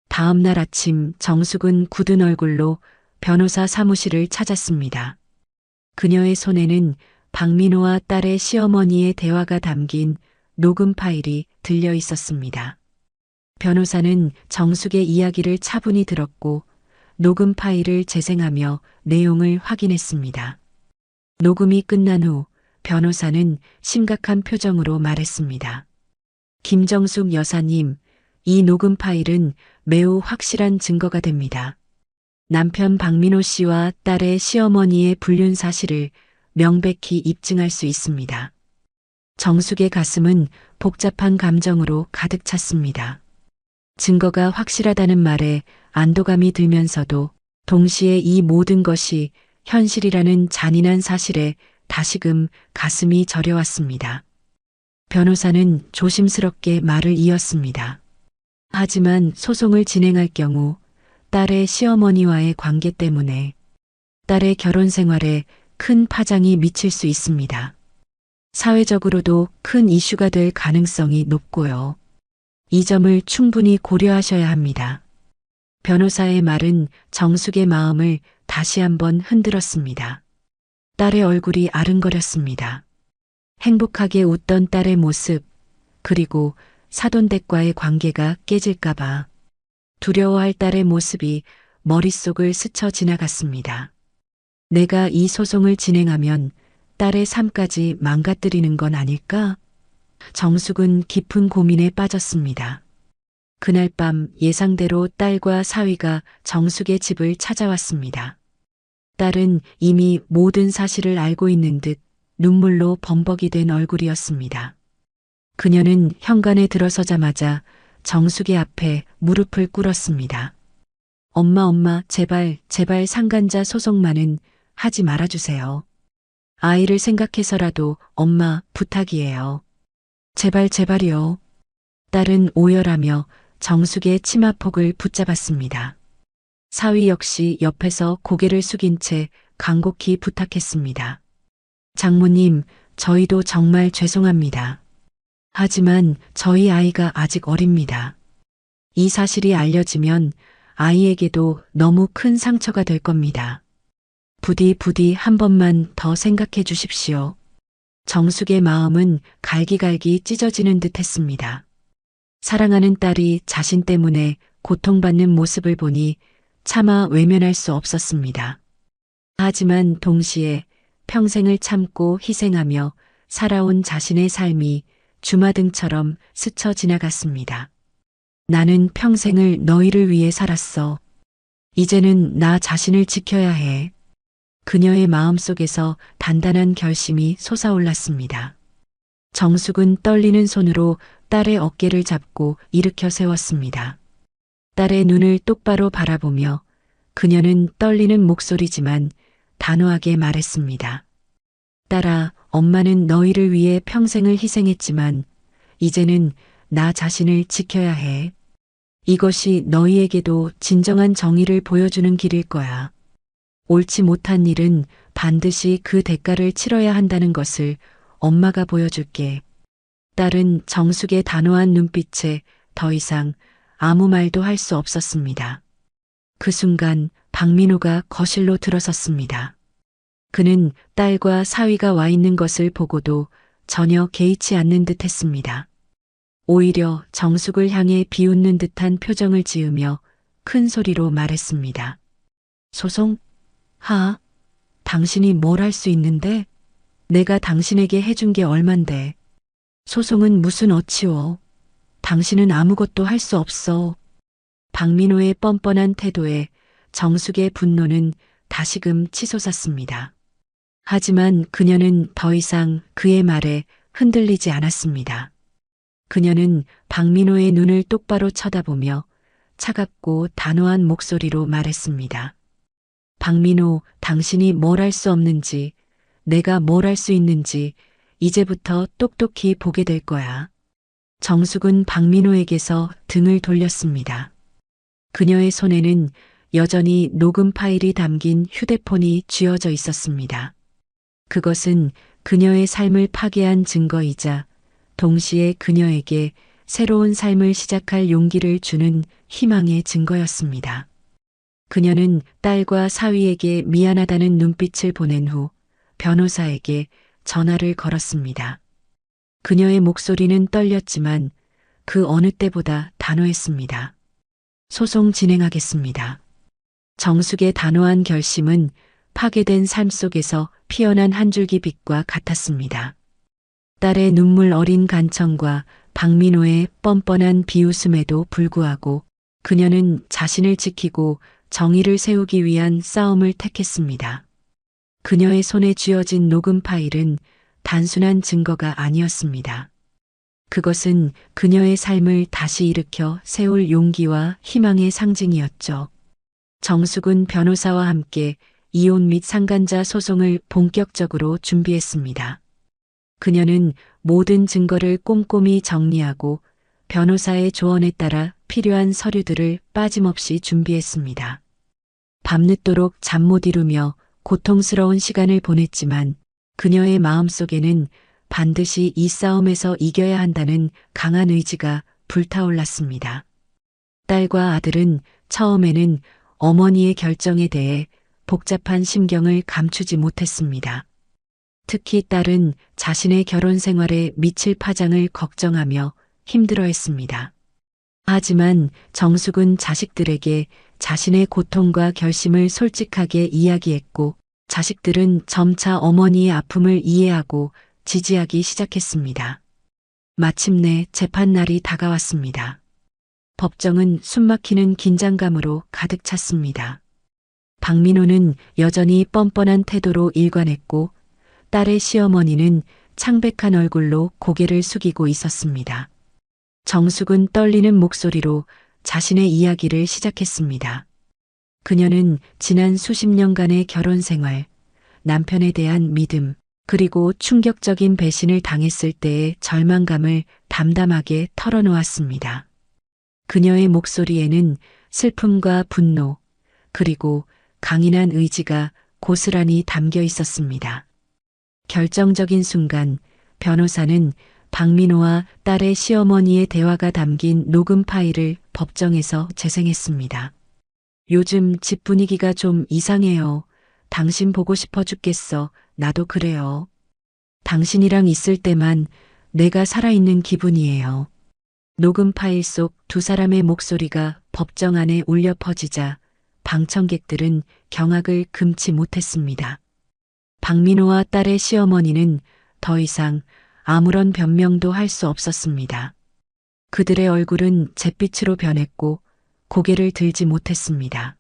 다음 날 아침 정숙은 굳은 얼굴로 변호사 사무실을 찾았습니다. 그녀의 손에는 박민호와 딸의 시어머니의 대화가 담긴 녹음 파일이 들려 있었습니다. 변호사는 정숙의 이야기를 차분히 들었고 녹음 파일을 재생하며 내용을 확인했습니다. 녹음이 끝난 후 변호사는 심각한 표정으로 말했습니다. 김정숙 여사님, 이 녹음 파일은 매우 확실한 증거가 됩니다. 남편 박민호 씨와 딸의 시어머니의 불륜 사실을 명백히 입증할 수 있습니다. 정숙의 가슴은 복잡한 감정으로 가득 찼습니다. 증거가 확실하다는 말에 안도감이 들면서도 동시에 이 모든 것이 현실이라는 잔인한 사실에 다시금 가슴이 저려왔습니다. 변호사는 조심스럽게 말을 이었습니다. 하지만 소송을 진행할 경우 딸의 시어머니와의 관계 때문에 딸의 결혼 생활에 큰 파장이 미칠 수 있습니다. 사회적으로도 큰 이슈가 될 가능성이 높고요. 이 점을 충분히 고려하셔야 합니다. 변호사의 말은 정숙의 마음을 다시 한번 흔들었습니다. 딸의 얼굴이 아른거렸습니다. 행복하게 웃던 딸의 모습, 그리고 사돈댁과의 관계가 깨질까봐 두려워할 딸의 모습이 머릿속을 스쳐 지나갔습니다. 내가 이 소송을 진행하면 딸의 삶까지 망가뜨리는 건 아닐까? 정숙은 깊은 고민에 빠졌습니다. 그날 밤 예상대로 딸과 사위가 정숙의 집을 찾아왔습니다. 딸은 이미 모든 사실을 알고 있는 듯 눈물로 범벅이 된 얼굴이었습니다. 그녀는 현관에 들어서자마자 정숙의 앞에 무릎을 꿇었습니다. 엄마, 제발 상간자 소송만은 하지 말아주세요. 아이를 생각해서라도 엄마 부탁이에요. 제발이요. 딸은 오열하며 정숙의 치마폭을 붙잡았습니다. 사위 역시 옆에서 고개를 숙인 채 간곡히 부탁했습니다. 장모님, 저희도 정말 죄송합니다. 하지만 저희 아이가 아직 어립니다. 이 사실이 알려지면 아이에게도 너무 큰 상처가 될 겁니다. 부디 한 번만 더 생각해 주십시오. 정숙의 마음은 갈기갈기 찢어지는 듯 했습니다. 사랑하는 딸이 자신 때문에 고통받는 모습을 보니 차마 외면할 수 없었습니다. 하지만 동시에 평생을 참고 희생하며 살아온 자신의 삶이 주마등처럼 스쳐 지나갔습니다. 나는 평생을 너희를 위해 살았어. 이제는 나 자신을 지켜야 해. 그녀의 마음속에서 단단한 결심이 솟아올랐습니다. 정숙은 떨리는 손으로 딸의 어깨를 잡고 일으켜 세웠습니다. 딸의 눈을 똑바로 바라보며 그녀는 떨리는 목소리지만 단호하게 말했습니다. 딸아, 엄마는 너희를 위해 평생을 희생했지만 이제는 나 자신을 지켜야 해. 이것이 너희에게도 진정한 정의를 보여주는 길일 거야. 옳지 못한 일은 반드시 그 대가를 치러야 한다는 것을 엄마가 보여줄게. 딸은 정숙의 단호한 눈빛에 더 이상 아무 말도 할 수 없었습니다. 그 순간 박민호가 거실로 들어섰습니다. 그는 딸과 사위가 와 있는 것을 보고도 전혀 개의치 않는 듯 했습니다. 오히려 정숙을 향해 비웃는 듯한 표정을 지으며 큰 소리로 말했습니다. 소송? 당신이 뭘 할 수 있는데? 내가 당신에게 해준 게 얼만데. 소송은 무슨 어치워. 당신은 아무것도 할 수 없어. 박민호의 뻔뻔한 태도에 정숙의 분노는 다시금 치솟았습니다. 하지만 그녀는 더 이상 그의 말에 흔들리지 않았습니다. 그녀는 박민호의 눈을 똑바로 쳐다보며 차갑고 단호한 목소리로 말했습니다. 박민호, 당신이 뭘 할 수 없는지, 내가 뭘 할 수 있는지 이제부터 똑똑히 보게 될 거야. 정숙은 박민호에게서 등을 돌렸습니다. 그녀의 손에는 여전히 녹음 파일이 담긴 휴대폰이 쥐어져 있었습니다. 그것은 그녀의 삶을 파괴한 증거이자 동시에 그녀에게 새로운 삶을 시작할 용기를 주는 희망의 증거였습니다. 그녀는 딸과 사위에게 미안하다는 눈빛을 보낸 후 변호사에게 전화를 걸었습니다. 그녀의 목소리는 떨렸지만 그 어느 때보다 단호했습니다. 소송 진행하겠습니다. 정숙의 단호한 결심은 파괴된 삶 속에서 피어난 한 줄기 빛과 같았습니다. 딸의 눈물 어린 간청과 박민호의 뻔뻔한 비웃음에도 불구하고 그녀는 자신을 지키고 정의를 세우기 위한 싸움을 택했습니다. 그녀의 손에 쥐어진 녹음 파일은 단순한 증거가 아니었습니다. 그것은 그녀의 삶을 다시 일으켜 세울 용기와 희망의 상징이었죠. 정숙은 변호사와 함께 이혼 및 상간자 소송을 본격적으로 준비했습니다. 그녀는 모든 증거를 꼼꼼히 정리하고 변호사의 조언에 따라 필요한 서류들을 빠짐없이 준비했습니다. 밤늦도록 잠 못 이루며 고통스러운 시간을 보냈지만 그녀의 마음속에는 반드시 이 싸움에서 이겨야 한다는 강한 의지가 불타올랐습니다. 딸과 아들은 처음에는 어머니의 결정에 대해 복잡한 심경을 감추지 못했습니다. 특히 딸은 자신의 결혼 생활에 미칠 파장을 걱정하며 힘들어했습니다. 하지만 정숙은 자식들에게 자신의 고통과 결심을 솔직하게 이야기했고 자식들은 점차 어머니의 아픔을 이해하고 지지하기 시작했습니다. 마침내 재판날이 다가왔습니다. 법정은 숨막히는 긴장감으로 가득 찼습니다. 박민호는 여전히 뻔뻔한 태도로 일관했고 딸의 시어머니는 창백한 얼굴로 고개를 숙이고 있었습니다. 정숙은 떨리는 목소리로 자신의 이야기를 시작했습니다. 그녀는 지난 수십 년간의 결혼 생활, 남편에 대한 믿음, 그리고 충격적인 배신을 당했을 때의 절망감을 담담하게 털어놓았습니다. 그녀의 목소리에는 슬픔과 분노, 그리고 강인한 의지가 고스란히 담겨 있었습니다. 결정적인 순간 변호사는 박민호와 딸의 시어머니의 대화가 담긴 녹음 파일을 법정에서 재생했습니다. 요즘 집 분위기가 좀 이상해요. 당신 보고 싶어 죽겠어. 나도 그래요. 당신이랑 있을 때만 내가 살아있는 기분이에요. 녹음 파일 속 두 사람의 목소리가 법정 안에 울려 퍼지자 방청객들은 경악을 금치 못했습니다. 박민호와 딸의 시어머니는 더 이상 아무런 변명도 할 수 없었습니다. 그들의 얼굴은 잿빛으로 변했고 고개를 들지 못했습니다.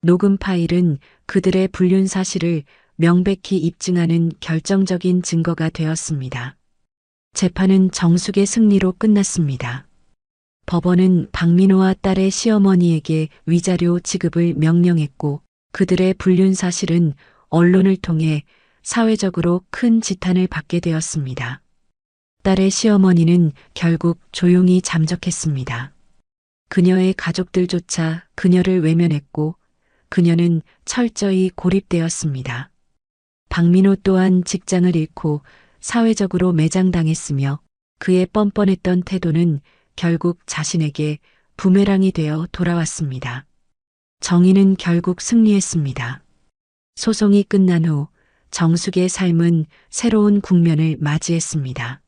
녹음 파일은 그들의 불륜 사실을 명백히 입증하는 결정적인 증거가 되었습니다. 재판은 정숙의 승리로 끝났습니다. 법원은 박민호와 딸의 시어머니에게 위자료 지급을 명령했고 그들의 불륜 사실은 언론을 통해 사회적으로 큰 지탄을 받게 되었습니다. 딸의 시어머니는 결국 조용히 잠적했습니다. 그녀의 가족들조차 그녀를 외면했고 그녀는 철저히 고립되었습니다. 박민호 또한 직장을 잃고 사회적으로 매장당했으며 그의 뻔뻔했던 태도는 결국 자신에게 부메랑이 되어 돌아왔습니다. 정의는 결국 승리했습니다. 소송이 끝난 후 정숙의 삶은 새로운 국면을 맞이했습니다.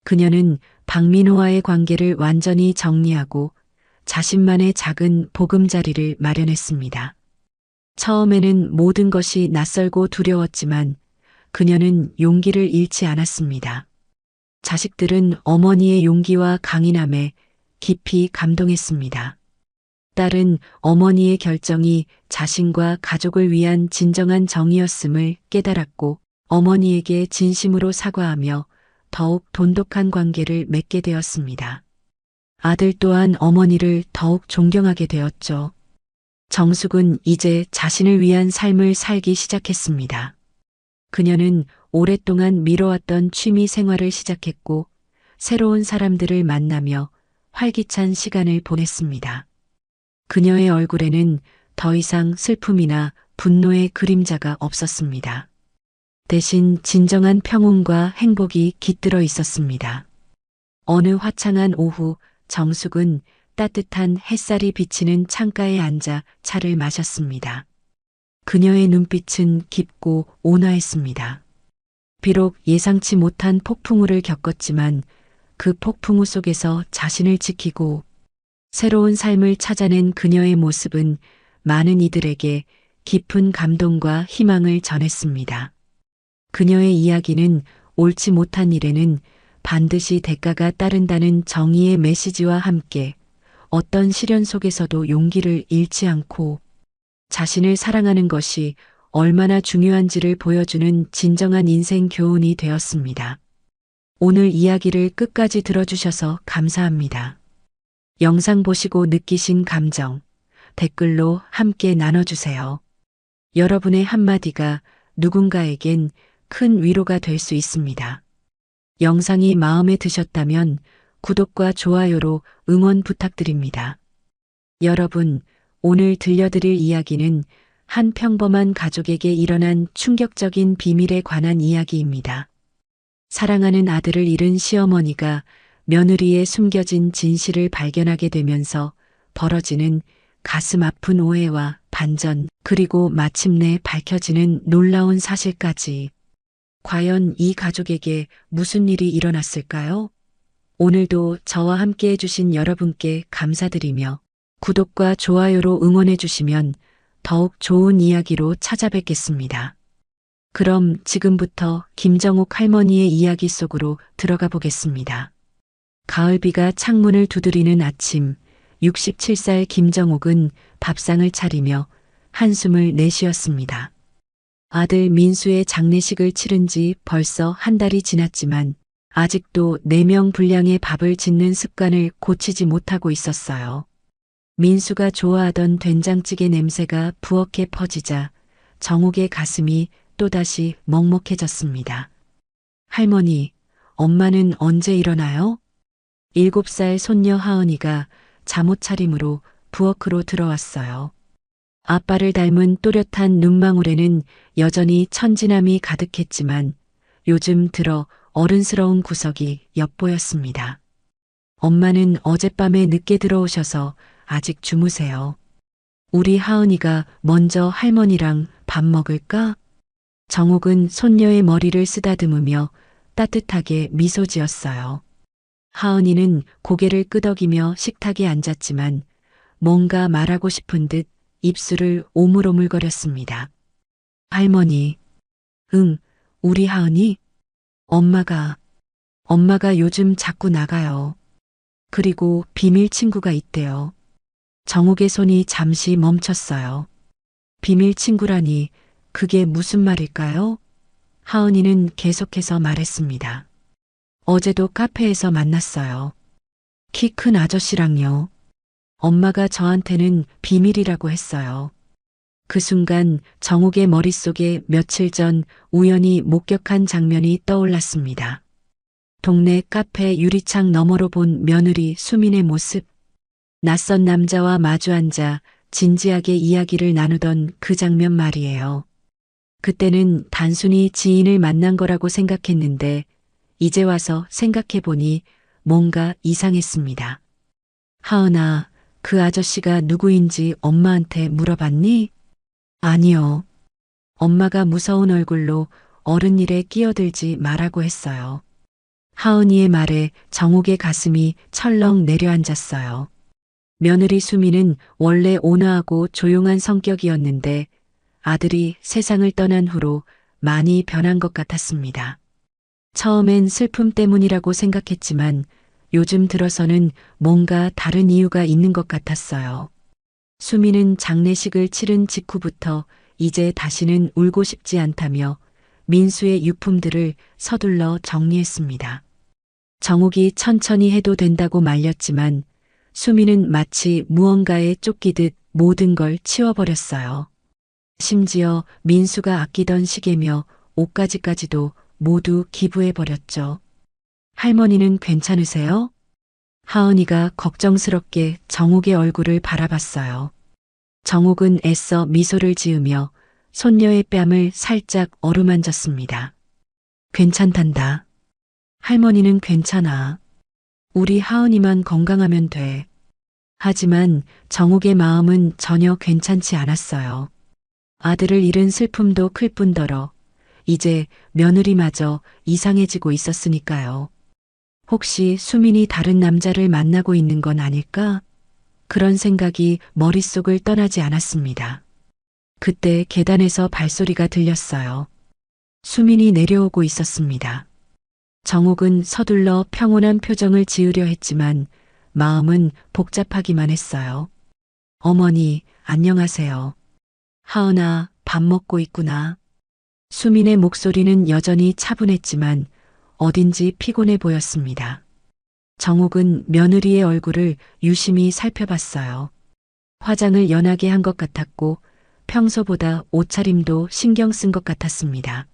그녀는 박민호와의 관계를 완전히 정리하고 자신만의 작은 보금자리를 마련했습니다. 처음에는 모든 것이 낯설고 두려웠지만 그녀는 용기를 잃지 않았습니다. 자식들은 어머니의 용기와 강인함에 깊이 감동했습니다. 딸은 어머니의 결정이 자신과 가족을 위한 진정한 정의였음을 깨달았고 어머니에게 진심으로 사과하며 더욱 돈독한 관계를 맺게 되었습니다. 아들 또한 어머니를 더욱 존경하게 되었죠. 정숙은 이제 자신을 위한 삶을 살기 시작했습니다. 그녀는 오랫동안 미뤄왔던 취미 생활을 시작했고 새로운 사람들을 만나며 활기찬 시간을 보냈습니다. 그녀의 얼굴에는 더 이상 슬픔이나 분노의 그림자가 없었습니다. 대신 진정한 평온과 행복이 깃들어 있었습니다. 어느 화창한 오후 정숙은 따뜻한 햇살이 비치는 창가에 앉아 차를 마셨습니다. 그녀의 눈빛은 깊고 온화했습니다. 비록 예상치 못한 폭풍우를 겪었지만 그 폭풍우 속에서 자신을 지키고 새로운 삶을 찾아낸 그녀의 모습은 많은 이들에게 깊은 감동과 희망을 전했습니다. 그녀의 이야기는 옳지 못한 일에는 반드시 대가가 따른다는 정의의 메시지와 함께 어떤 시련 속에서도 용기를 잃지 않고 자신을 사랑하는 것이 얼마나 중요한지를 보여주는 진정한 인생 교훈이 되었습니다. 오늘 이야기를 끝까지 들어주셔서 감사합니다. 영상 보시고 느끼신 감정, 댓글로 함께 나눠주세요. 여러분의 한마디가 누군가에겐 큰 위로가 될 수 있습니다. 영상이 마음에 드셨다면 구독과 좋아요로 응원 부탁드립니다. 여러분, 오늘 들려드릴 이야기는 한 평범한 가족에게 일어난 충격적인 비밀에 관한 이야기입니다. 사랑하는 아들을 잃은 시어머니가 며느리의 숨겨진 진실을 발견하게 되면서 벌어지는 가슴 아픈 오해와 반전, 그리고 마침내 밝혀지는 놀라운 사실까지. 과연 이 가족에게 무슨 일이 일어났을까요? 오늘도 저와 함께 해주신 여러분께 감사드리며 구독과 좋아요로 응원해 주시면 더욱 좋은 이야기로 찾아뵙겠습니다. 그럼 지금부터 김정옥 할머니의 이야기 속으로 들어가 보겠습니다. 가을비가 창문을 두드리는 아침, 67살 김정옥은 밥상을 차리며 한숨을 내쉬었습니다. 아들 민수의 장례식을 치른 지 벌써 한 달이 지났지만 아직도 4명 분량의 밥을 짓는 습관을 고치지 못하고 있었어요. 민수가 좋아하던 된장찌개 냄새가 부엌에 퍼지자 정옥의 가슴이 또다시 먹먹해졌습니다. 할머니, 엄마는 언제 일어나요? 7살 손녀 하은이가 잠옷 차림으로 부엌으로 들어왔어요. 아빠를 닮은 또렷한 눈망울에는 여전히 천진함이 가득했지만 요즘 들어 어른스러운 구석이 엿보였습니다. 엄마는 어젯밤에 늦게 들어오셔서 아직 주무세요. 우리 하은이가 먼저 할머니랑 밥 먹을까? 정옥은 손녀의 머리를 쓰다듬으며 따뜻하게 미소 지었어요. 하은이는 고개를 끄덕이며 식탁에 앉았지만 뭔가 말하고 싶은 듯 입술을 오물오물거렸습니다. 할머니, 응, 우리 하은이? 엄마가 요즘 자꾸 나가요. 그리고 비밀 친구가 있대요. 정옥의 손이 잠시 멈췄어요. 비밀 친구라니 그게 무슨 말일까요? 하은이는 계속해서 말했습니다. 어제도 카페에서 만났어요. 키 큰 아저씨랑요. 엄마가 저한테는 비밀이라고 했어요. 그 순간 정옥의 머릿속에 며칠 전 우연히 목격한 장면이 떠올랐습니다. 동네 카페 유리창 너머로 본 며느리 수민의 모습. 낯선 남자와 마주 앉아 진지하게 이야기를 나누던 그 장면 말이에요. 그때는 단순히 지인을 만난 거라고 생각했는데 이제 와서 생각해보니 뭔가 이상했습니다. 하은아, 그 아저씨가 누구인지 엄마한테 물어봤니? 아니요. 엄마가 무서운 얼굴로 어른 일에 끼어들지 말라고 했어요. 하은이의 말에 정옥의 가슴이 철렁 내려앉았어요. 며느리 수미는 원래 온화하고 조용한 성격이었는데 아들이 세상을 떠난 후로 많이 변한 것 같았습니다. 처음엔 슬픔 때문이라고 생각했지만 요즘 들어서는 뭔가 다른 이유가 있는 것 같았어요. 수미는 장례식을 치른 직후부터 이제 다시는 울고 싶지 않다며 민수의 유품들을 서둘러 정리했습니다. 정옥이 천천히 해도 된다고 말렸지만 수미는 마치 무언가에 쫓기듯 모든 걸 치워버렸어요. 심지어 민수가 아끼던 시계며 옷가지까지도 모두 기부해버렸죠. 할머니는 괜찮으세요? 하은이가 걱정스럽게 정옥의 얼굴을 바라봤어요. 정옥은 애써 미소를 지으며 손녀의 뺨을 살짝 어루만졌습니다. 괜찮단다. 할머니는 괜찮아. 우리 하은이만 건강하면 돼. 하지만 정옥의 마음은 전혀 괜찮지 않았어요. 아들을 잃은 슬픔도 클 뿐더러 이제 며느리마저 이상해지고 있었으니까요. 혹시 수민이 다른 남자를 만나고 있는 건 아닐까? 그런 생각이 머릿속을 떠나지 않았습니다. 그때 계단에서 발소리가 들렸어요. 수민이 내려오고 있었습니다. 정옥은 서둘러 평온한 표정을 지으려 했지만 마음은 복잡하기만 했어요. 어머니, 안녕하세요. 하은아, 밥 먹고 있구나. 수민의 목소리는 여전히 차분했지만 어딘지 피곤해 보였습니다. 정옥은 며느리의 얼굴을 유심히 살펴봤어요. 화장을 연하게 한 것 같았고 평소보다 옷차림도 신경 쓴 것 같았습니다.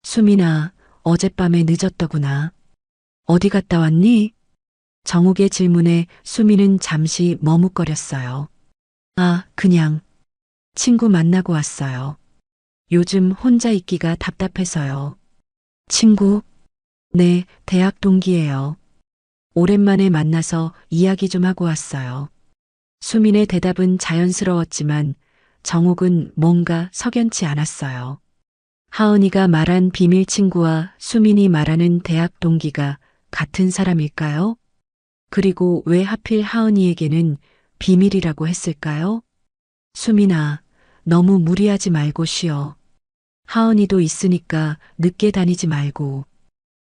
수민아, 어젯밤에 늦었더구나. 어디 갔다 왔니? 정욱의 질문에 수미는 잠시 머뭇거렸어요. 아, 그냥 친구 만나고 왔어요. 요즘 혼자 있기가 답답해서요. 친구? 네, 대학 동기예요. 오랜만에 만나서 이야기 좀 하고 왔어요. 수민의 대답은 자연스러웠지만 정욱은 뭔가 석연치 않았어요. 하은이가 말한 비밀 친구와 수민이 말하는 대학 동기가 같은 사람일까요? 그리고 왜 하필 하은이에게는 비밀이라고 했을까요? 수민아, 너무 무리하지 말고 쉬어. 하은이도 있으니까 늦게 다니지 말고.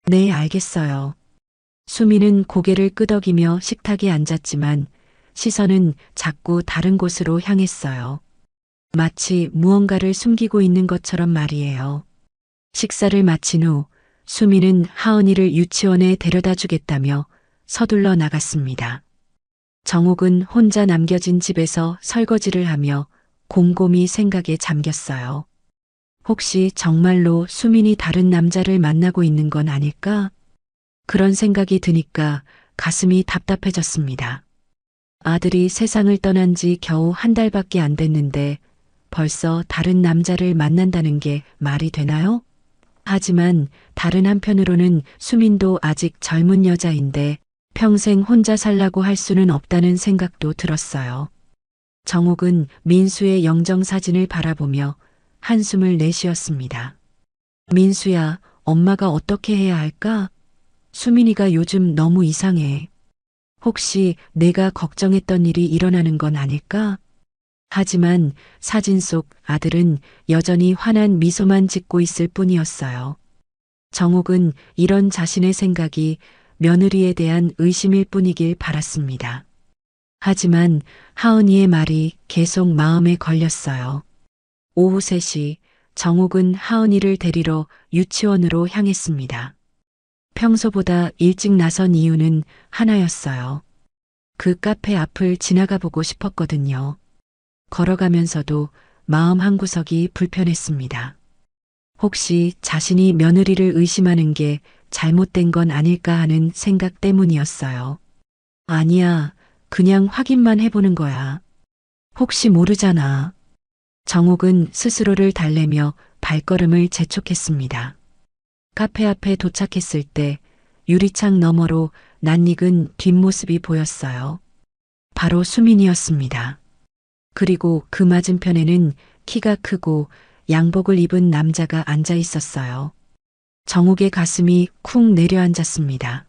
네, 알겠어요. 수민은 고개를 끄덕이며 식탁에 앉았지만 시선은 자꾸 다른 곳으로 향했어요. 마치 무언가를 숨기고 있는 것처럼 말이에요. 식사를 마친 후 수민은 하은이를 유치원에 데려다 주겠다며 서둘러 나갔습니다. 정욱은 혼자 남겨진 집에서 설거지를 하며 곰곰이 생각에 잠겼어요. 혹시 정말로 수민이 다른 남자를 만나고 있는 건 아닐까? 그런 생각이 드니까 가슴이 답답해졌습니다. 아들이 세상을 떠난 지 겨우 한 달밖에 안 됐는데 벌써 다른 남자를 만난다는 게 말이 되나요? 하지만 다른 한편으로는 수민도 아직 젊은 여자인데 평생 혼자 살라고 할 수는 없다는 생각도 들었어요. 정욱은 민수의 영정사진을 바라보며 한숨을 내쉬었습니다. 민수야, 엄마가 어떻게 해야 할까? 수민이가 요즘 너무 이상해. 혹시 내가 걱정했던 일이 일어나는 건 아닐까? 하지만 사진 속 아들은 여전히 환한 미소만 짓고 있을 뿐이었어요. 정욱은 이런 자신의 생각이 며느리에 대한 의심일 뿐이길 바랐습니다. 하지만 하은이의 말이 계속 마음에 걸렸어요. 오후 3시 정욱은 하은이를 데리러 유치원으로 향했습니다. 평소보다 일찍 나선 이유는 하나였어요. 그 카페 앞을 지나가 보고 싶었거든요. 걸어가면서도 마음 한구석이 불편했습니다. 혹시 자신이 며느리를 의심하는 게 잘못된 건 아닐까 하는 생각 때문이었어요. 아니야, 그냥 확인만 해보는 거야. 혹시 모르잖아. 정욱은 스스로를 달래며 발걸음을 재촉했습니다. 카페 앞에 도착했을 때 유리창 너머로 낯익은 뒷모습이 보였어요. 바로 수민이었습니다. 그리고 그 맞은편에는 키가 크고 양복을 입은 남자가 앉아 있었어요. 정욱의 가슴이 쿵 내려앉았습니다.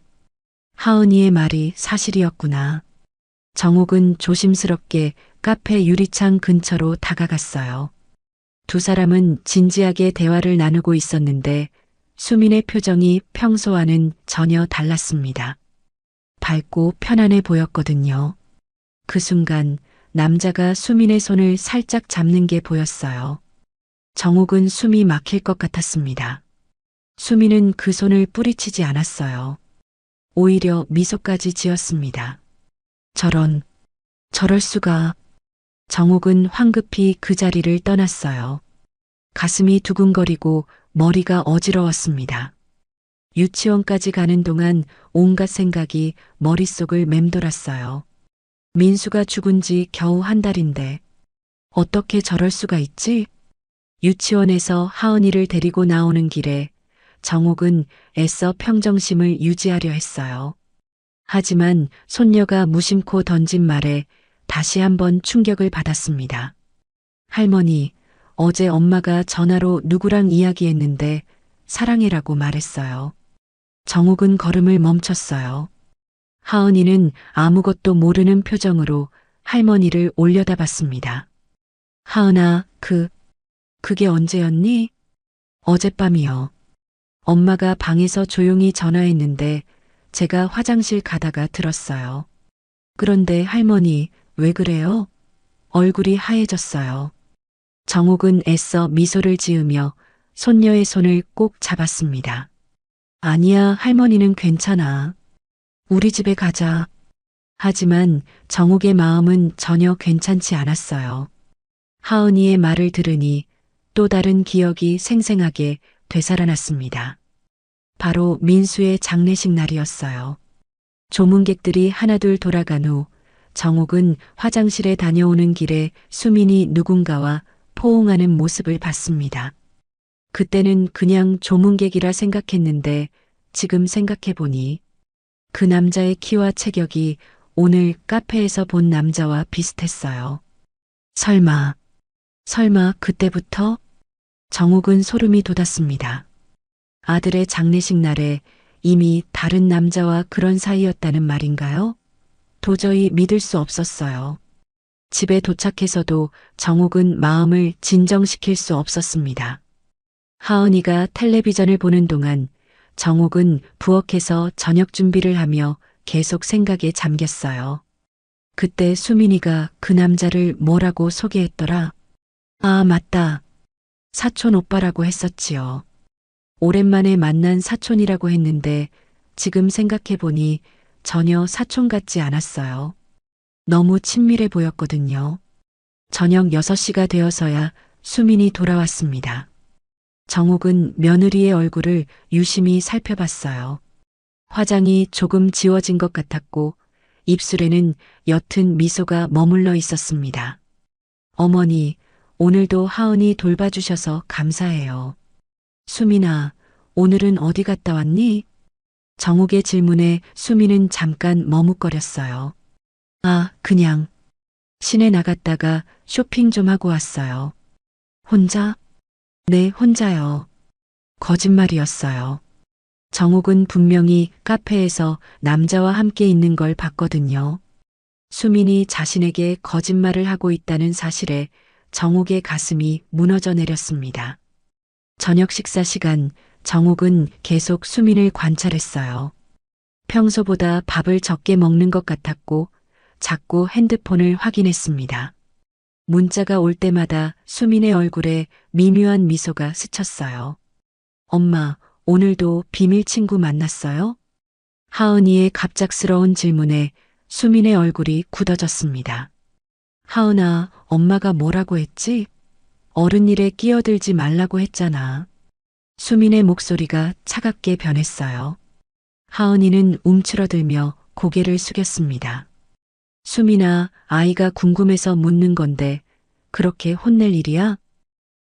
하은이의 말이 사실이었구나. 정욱은 조심스럽게 카페 유리창 근처로 다가갔어요. 두 사람은 진지하게 대화를 나누고 있었는데 수민의 표정이 평소와는 전혀 달랐습니다. 밝고 편안해 보였거든요. 그 순간 남자가 수민의 손을 살짝 잡는 게 보였어요. 정욱은 숨이 막힐 것 같았습니다. 수민은 그 손을 뿌리치지 않았어요. 오히려 미소까지 지었습니다. 저럴 수가. 정욱은 황급히 그 자리를 떠났어요. 가슴이 두근거리고 머리가 어지러웠습니다. 유치원까지 가는 동안 온갖 생각이 머릿속을 맴돌았어요. 민수가 죽은 지 겨우 한 달인데 어떻게 저럴 수가 있지? 유치원에서 하은이를 데리고 나오는 길에 정욱은 애써 평정심을 유지하려 했어요. 하지만 손녀가 무심코 던진 말에 다시 한번 충격을 받았습니다. 할머니, 어제 엄마가 전화로 누구랑 이야기했는데 사랑해라고 말했어요. 정욱은 걸음을 멈췄어요. 하은이는 아무것도 모르는 표정으로 할머니를 올려다봤습니다. 하은아, 그게 언제였니? 어젯밤이요. 엄마가 방에서 조용히 전화했는데 제가 화장실 가다가 들었어요. 그런데 할머니, 왜 그래요? 얼굴이 하얘졌어요. 정욱은 애써 미소를 지으며 손녀의 손을 꼭 잡았습니다. 아니야, 할머니는 괜찮아. 우리 집에 가자. 하지만 정욱의 마음은 전혀 괜찮지 않았어요. 하은이의 말을 들으니 또 다른 기억이 생생하게 되살아났습니다. 바로 민수의 장례식 날이었어요. 조문객들이 하나둘 돌아간 후 정옥은 화장실에 다녀오는 길에 수민이 누군가와 포옹하는 모습을 봤습니다. 그때는 그냥 조문객이라 생각했는데 지금 생각해보니 그 남자의 키와 체격이 오늘 카페에서 본 남자와 비슷했어요. 설마 그때부터? 정욱은 소름이 돋았습니다. 아들의 장례식 날에 이미 다른 남자와 그런 사이였다는 말인가요? 도저히 믿을 수 없었어요. 집에 도착해서도 정욱은 마음을 진정시킬 수 없었습니다. 하은이가 텔레비전을 보는 동안 정욱은 부엌에서 저녁 준비를 하며 계속 생각에 잠겼어요. 그때 수민이가 그 남자를 뭐라고 소개했더라? 아, 맞다. 사촌 오빠라고 했었지요. 오랜만에 만난 사촌이라고 했는데 지금 생각해보니 전혀 사촌 같지 않았어요. 너무 친밀해 보였거든요. 저녁 6시가 되어서야 수민이 돌아왔습니다. 정욱은 며느리의 얼굴을 유심히 살펴봤어요. 화장이 조금 지워진 것 같았고 입술에는 옅은 미소가 머물러 있었습니다. 어머니, 오늘도 하은이 돌봐주셔서 감사해요. 수민아, 오늘은 어디 갔다 왔니? 정욱의 질문에 수민은 잠깐 머뭇거렸어요. 아, 그냥 시내 나갔다가 쇼핑 좀 하고 왔어요. 혼자? 네, 혼자요. 거짓말이었어요. 정욱은 분명히 카페에서 남자와 함께 있는 걸 봤거든요. 수민이 자신에게 거짓말을 하고 있다는 사실에 정욱의 가슴이 무너져 내렸습니다. 저녁 식사 시간, 정욱은 계속 수민을 관찰했어요. 평소보다 밥을 적게 먹는 것 같았고 자꾸 핸드폰을 확인했습니다. 문자가 올 때마다 수민의 얼굴에 미묘한 미소가 스쳤어요. 엄마, 오늘도 비밀 친구 만났어요? 하은이의 갑작스러운 질문에 수민의 얼굴이 굳어졌습니다. 하은아, 엄마가 뭐라고 했지? 어른 일에 끼어들지 말라고 했잖아. 수민의 목소리가 차갑게 변했어요. 하은이는 움츠러들며 고개를 숙였습니다. 수민아, 아이가 궁금해서 묻는 건데 그렇게 혼낼 일이야?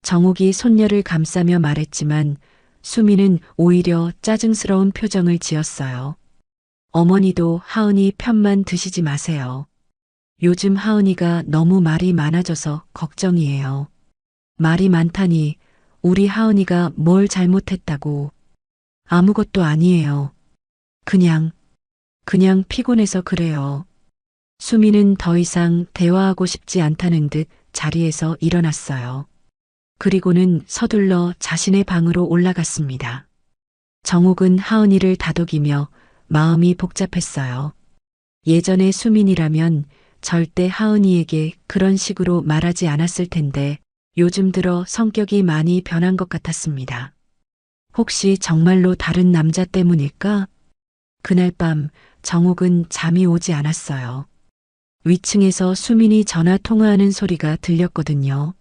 정욱이 손녀를 감싸며 말했지만 수민은 오히려 짜증스러운 표정을 지었어요. 어머니도 하은이 편만 드시지 마세요. 요즘 하은이가 너무 말이 많아져서 걱정이에요. 말이 많다니 우리 하은이가 뭘 잘못했다고. 아무것도 아니에요. 그냥 피곤해서 그래요. 수민은 더 이상 대화하고 싶지 않다는 듯 자리에서 일어났어요. 그리고는 서둘러 자신의 방으로 올라갔습니다. 정욱은 하은이를 다독이며 마음이 복잡했어요. 예전의 수민이라면 절대 하은이에게 그런 식으로 말하지 않았을 텐데 요즘 들어 성격이 많이 변한 것 같았습니다. 혹시 정말로 다른 남자 때문일까? 그날 밤 정욱은 잠이 오지 않았어요. 위층에서 수민이 전화 통화하는 소리가 들렸거든요.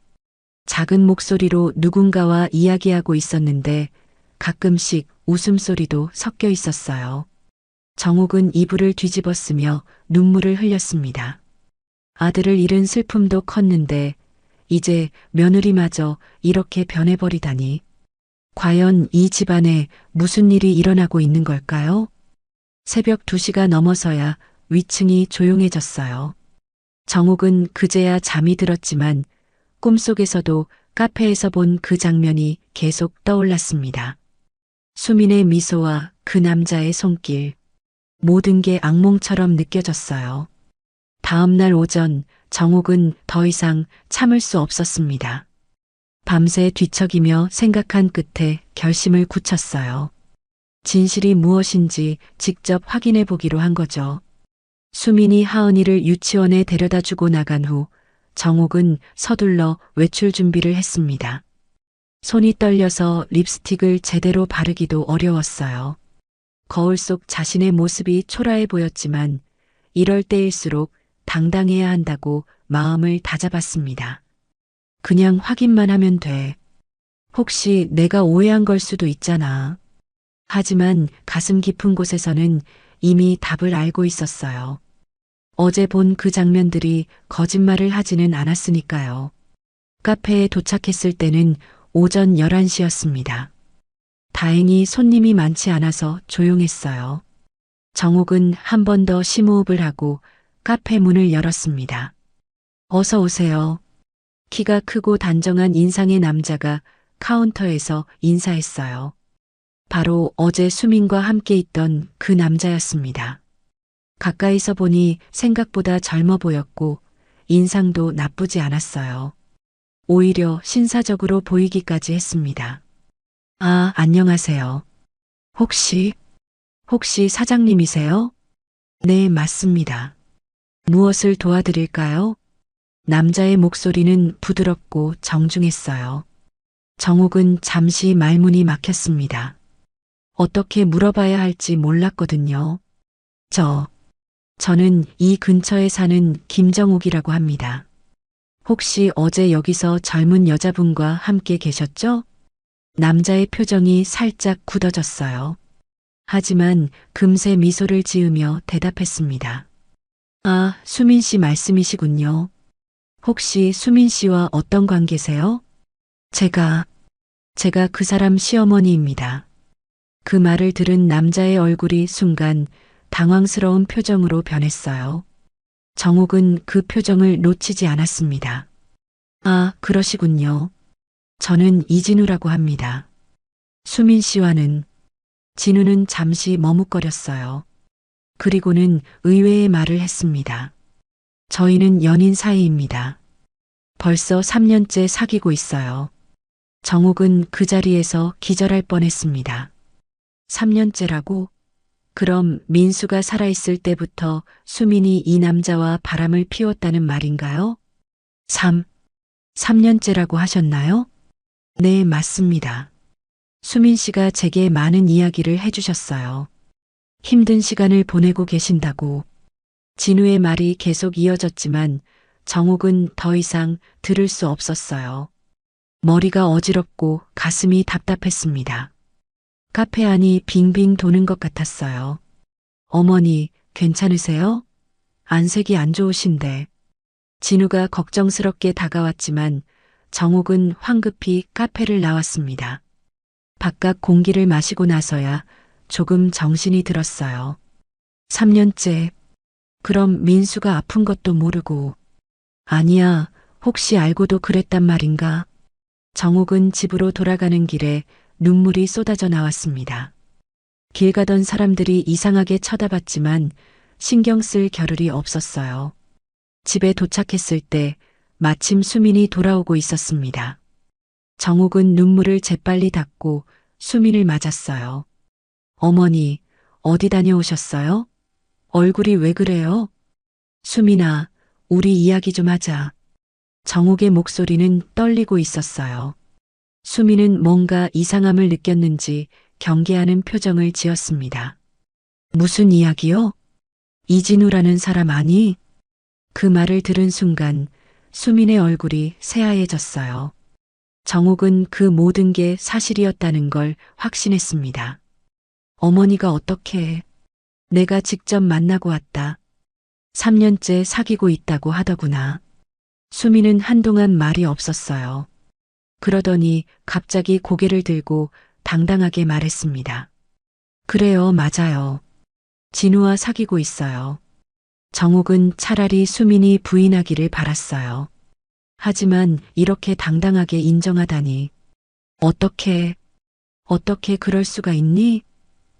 작은 목소리로 누군가와 이야기하고 있었는데 가끔씩 웃음소리도 섞여 있었어요. 정욱은 이불을 뒤집었으며 눈물을 흘렸습니다. 아들을 잃은 슬픔도 컸는데 이제 며느리마저 이렇게 변해버리다니. 과연 이 집안에 무슨 일이 일어나고 있는 걸까요? 새벽 2시가 넘어서야 위층이 조용해졌어요. 정욱은 그제야 잠이 들었지만 꿈속에서도 카페에서 본 그 장면이 계속 떠올랐습니다. 수민의 미소와 그 남자의 손길. 모든 게 악몽처럼 느껴졌어요. 다음 날 오전 정욱은 더 이상 참을 수 없었습니다. 밤새 뒤척이며 생각한 끝에 결심을 굳혔어요. 진실이 무엇인지 직접 확인해 보기로 한 거죠. 수민이 하은이를 유치원에 데려다 주고 나간 후 정욱은 서둘러 외출 준비를 했습니다. 손이 떨려서 립스틱을 제대로 바르기도 어려웠어요. 거울 속 자신의 모습이 초라해 보였지만 이럴 때일수록 당당해야 한다고 마음을 다잡았습니다. 그냥 확인만 하면 돼. 혹시 내가 오해한 걸 수도 있잖아. 하지만 가슴 깊은 곳에서는 이미 답을 알고 있었어요. 어제 본 그 장면들이 거짓말을 하지는 않았으니까요. 카페에 도착했을 때는 오전 11시였습니다. 다행히 손님이 많지 않아서 조용했어요. 정옥은 한 번 더 심호흡을 하고 카페 문을 열었습니다. 어서 오세요. 키가 크고 단정한 인상의 남자가 카운터에서 인사했어요. 바로 어제 수민과 함께 있던 그 남자였습니다. 가까이서 보니 생각보다 젊어 보였고 인상도 나쁘지 않았어요. 오히려 신사적으로 보이기까지 했습니다. 아, 안녕하세요. 혹시 사장님이세요? 네, 맞습니다. 무엇을 도와드릴까요? 남자의 목소리는 부드럽고 정중했어요. 정옥은 잠시 말문이 막혔습니다. 어떻게 물어봐야 할지 몰랐거든요. 저는 이 근처에 사는 김정옥이라고 합니다. 혹시 어제 여기서 젊은 여자분과 함께 계셨죠? 남자의 표정이 살짝 굳어졌어요. 하지만 금세 미소를 지으며 대답했습니다. 아, 수민 씨 말씀이시군요. 혹시 수민 씨와 어떤 관계세요? 제가 그 사람 시어머니입니다. 그 말을 들은 남자의 얼굴이 순간 당황스러운 표정으로 변했어요. 정옥은 그 표정을 놓치지 않았습니다. 아, 그러시군요. 저는 이진우라고 합니다. 수민 씨와는 진우는 잠시 머뭇거렸어요. 그리고는 의외의 말을 했습니다. 저희는 연인 사이입니다. 벌써 3년째 사귀고 있어요. 정옥은 그 자리에서 기절할 뻔했습니다. 3년째라고? 그럼 민수가 살아있을 때부터 수민이 이 남자와 바람을 피웠다는 말인가요? 3년째라고 하셨나요? 네, 맞습니다. 수민 씨가 제게 많은 이야기를 해주셨어요. 힘든 시간을 보내고 계신다고. 진우의 말이 계속 이어졌지만 정옥은 더 이상 들을 수 없었어요. 머리가 어지럽고 가슴이 답답했습니다. 카페 안이 빙빙 도는 것 같았어요. 어머니, 괜찮으세요? 안색이 안 좋으신데. 진우가 걱정스럽게 다가왔지만 정옥은 황급히 카페를 나왔습니다. 바깥 공기를 마시고 나서야 조금 정신이 들었어요. 3년째. 그럼 민수가 아픈 것도 모르고. 아니야, 혹시 알고도 그랬단 말인가? 정옥은 집으로 돌아가는 길에 눈물이 쏟아져 나왔습니다. 길 가던 사람들이 이상하게 쳐다봤지만 신경 쓸 겨를이 없었어요. 집에 도착했을 때 마침 수민이 돌아오고 있었습니다. 정옥은 눈물을 재빨리 닦고 수민을 맞았어요. 어머니, 어디 다녀오셨어요? 얼굴이 왜 그래요? 수민아, 우리 이야기 좀 하자. 정옥의 목소리는 떨리고 있었어요. 수민은 뭔가 이상함을 느꼈는지 경계하는 표정을 지었습니다. 무슨 이야기요? 이진우라는 사람 아니? 그 말을 들은 순간 수민의 얼굴이 새하얘졌어요. 정옥은 그 모든 게 사실이었다는 걸 확신했습니다. 어머니가 어떻게 내가 직접 만나고 왔다. 3년째 사귀고 있다고 하더구나. 수민은 한동안 말이 없었어요. 그러더니 갑자기 고개를 들고 당당하게 말했습니다. 그래요, 맞아요. 진우와 사귀고 있어요. 정옥은 차라리 수민이 부인하기를 바랐어요. 하지만 이렇게 당당하게 인정하다니. 어떻게 그럴 수가 있니?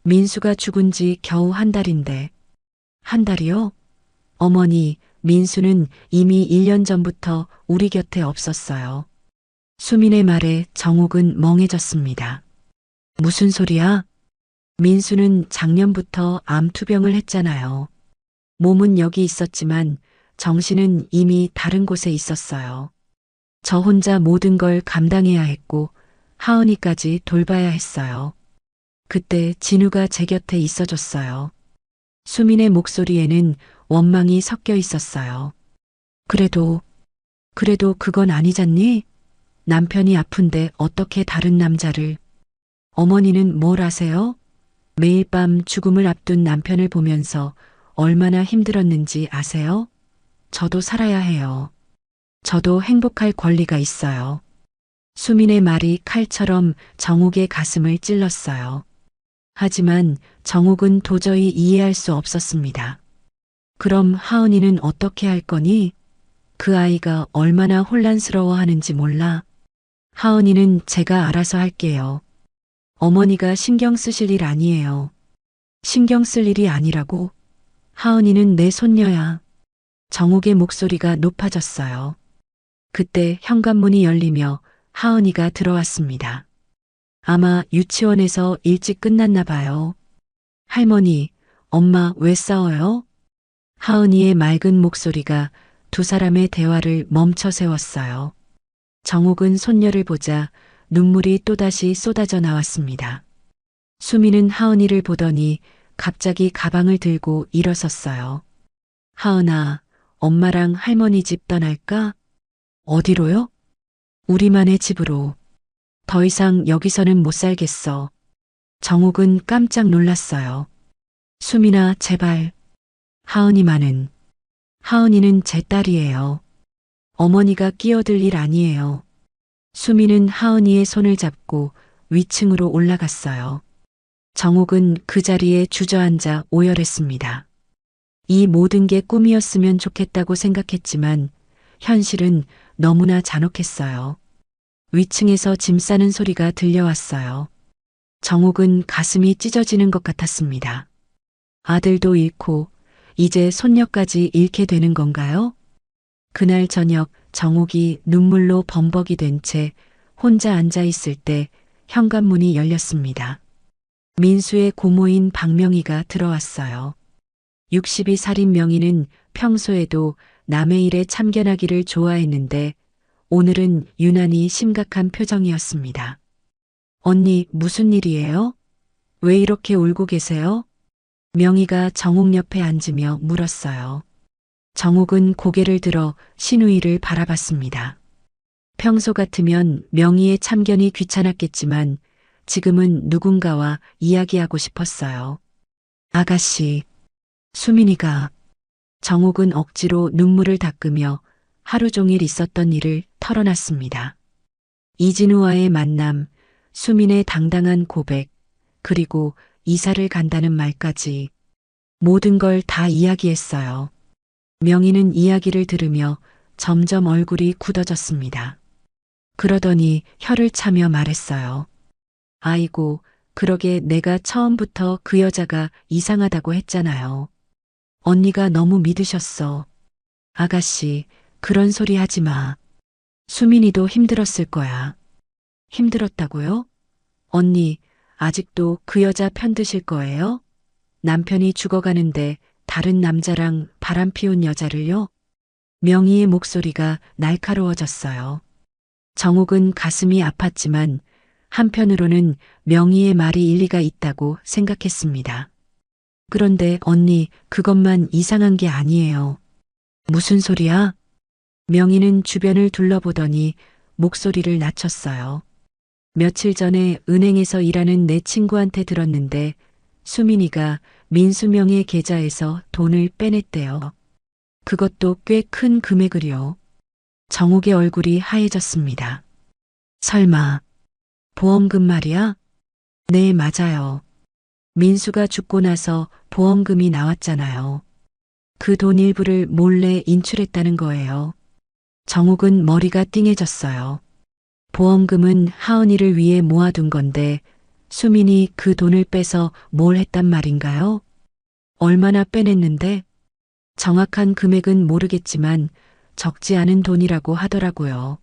민수가 죽은 지 겨우 한 달인데. 한 달이요? 어머니, 민수는 이미 1년 전부터 우리 곁에 없었어요. 수민의 말에 정옥은 멍해졌습니다. 무슨 소리야? 민수는 작년부터 암투병을 했잖아요. 몸은 여기 있었지만 정신은 이미 다른 곳에 있었어요. 저 혼자 모든 걸 감당해야 했고 하은이까지 돌봐야 했어요. 그때 진우가 제 곁에 있어줬어요. 수민의 목소리에는 원망이 섞여 있었어요. 그래도 그건 아니잖니? 남편이 아픈데 어떻게 다른 남자를. 어머니는 뭘 아세요? 매일 밤 죽음을 앞둔 남편을 보면서 얼마나 힘들었는지 아세요? 저도 살아야 해요. 저도 행복할 권리가 있어요. 수민의 말이 칼처럼 정욱의 가슴을 찔렀어요. 하지만 정욱은 도저히 이해할 수 없었습니다. 그럼 하은이는 어떻게 할 거니? 그 아이가 얼마나 혼란스러워하는지 몰라. 하은이는 제가 알아서 할게요. 어머니가 신경 쓰실 일 아니에요. 신경 쓸 일이 아니라고? 하은이는 내 손녀야. 정욱의 목소리가 높아졌어요. 그때 현관문이 열리며 하은이가 들어왔습니다. 아마 유치원에서 일찍 끝났나 봐요. 할머니, 엄마 왜 싸워요? 하은이의 맑은 목소리가 두 사람의 대화를 멈춰 세웠어요. 정욱은 손녀를 보자 눈물이 또다시 쏟아져 나왔습니다. 수미는 하은이를 보더니 갑자기 가방을 들고 일어섰어요. 하은아, 엄마랑 할머니 집 떠날까? 어디로요? 우리만의 집으로. 더 이상 여기서는 못 살겠어. 정욱은 깜짝 놀랐어요. 수민아, 제발. 하은이만은. 하은이는 제 딸이에요. 어머니가 끼어들 일 아니에요. 수민은 하은이의 손을 잡고 위층으로 올라갔어요. 정욱은 그 자리에 주저앉아 오열했습니다. 이 모든 게 꿈이었으면 좋겠다고 생각했지만 현실은 너무나 잔혹했어요. 위층에서 짐 싸는 소리가 들려왔어요. 정욱은 가슴이 찢어지는 것 같았습니다. 아들도 잃고 이제 손녀까지 잃게 되는 건가요? 그날 저녁 정욱이 눈물로 범벅이 된 채 혼자 앉아 있을 때 현관문이 열렸습니다. 민수의 고모인 박명희가 들어왔어요. 62살인 명희는 평소에도 남의 일에 참견하기를 좋아했는데 오늘은 유난히 심각한 표정이었습니다. 언니, 무슨 일이에요? 왜 이렇게 울고 계세요? 명희가 정욱 옆에 앉으며 물었어요. 정욱은 고개를 들어 신우이를 바라봤습니다. 평소 같으면 명희의 참견이 귀찮았겠지만 지금은 누군가와 이야기하고 싶었어요. 아가씨, 수민이가. 정욱은 억지로 눈물을 닦으며 하루 종일 있었던 일을 털어놨습니다. 이진우와의 만남, 수민의 당당한 고백, 그리고 이사를 간다는 말까지 모든 걸 다 이야기했어요. 명희는 이야기를 들으며 점점 얼굴이 굳어졌습니다. 그러더니 혀를 차며 말했어요. 아이고, 그러게 내가 처음부터 그 여자가 이상하다고 했잖아요. 언니가 너무 믿으셨어. 아가씨, 그런 소리 하지 마. 수민이도 힘들었을 거야. 힘들었다고요? 언니, 아직도 그 여자 편드실 거예요? 남편이 죽어가는데 다른 남자랑 바람 피운 여자를요? 명희의 목소리가 날카로워졌어요. 정욱은 가슴이 아팠지만 한편으로는 명희의 말이 일리가 있다고 생각했습니다. 그런데 언니, 그것만 이상한 게 아니에요. 무슨 소리야? 명희는 주변을 둘러보더니 목소리를 낮췄어요. 며칠 전에 은행에서 일하는 내 친구한테 들었는데 수민이가 민수명의 계좌에서 돈을 빼냈대요. 그것도 꽤 큰 금액을요. 정욱의 얼굴이 하얘졌습니다. 설마 보험금 말이야? 네, 맞아요. 민수가 죽고 나서 보험금이 나왔잖아요. 그 돈 일부를 몰래 인출했다는 거예요. 정욱은 머리가 띵해졌어요. 보험금은 하은이를 위해 모아둔 건데 수민이 그 돈을 빼서 뭘 했단 말인가요? 얼마나 빼냈는데? 정확한 금액은 모르겠지만 적지 않은 돈이라고 하더라고요.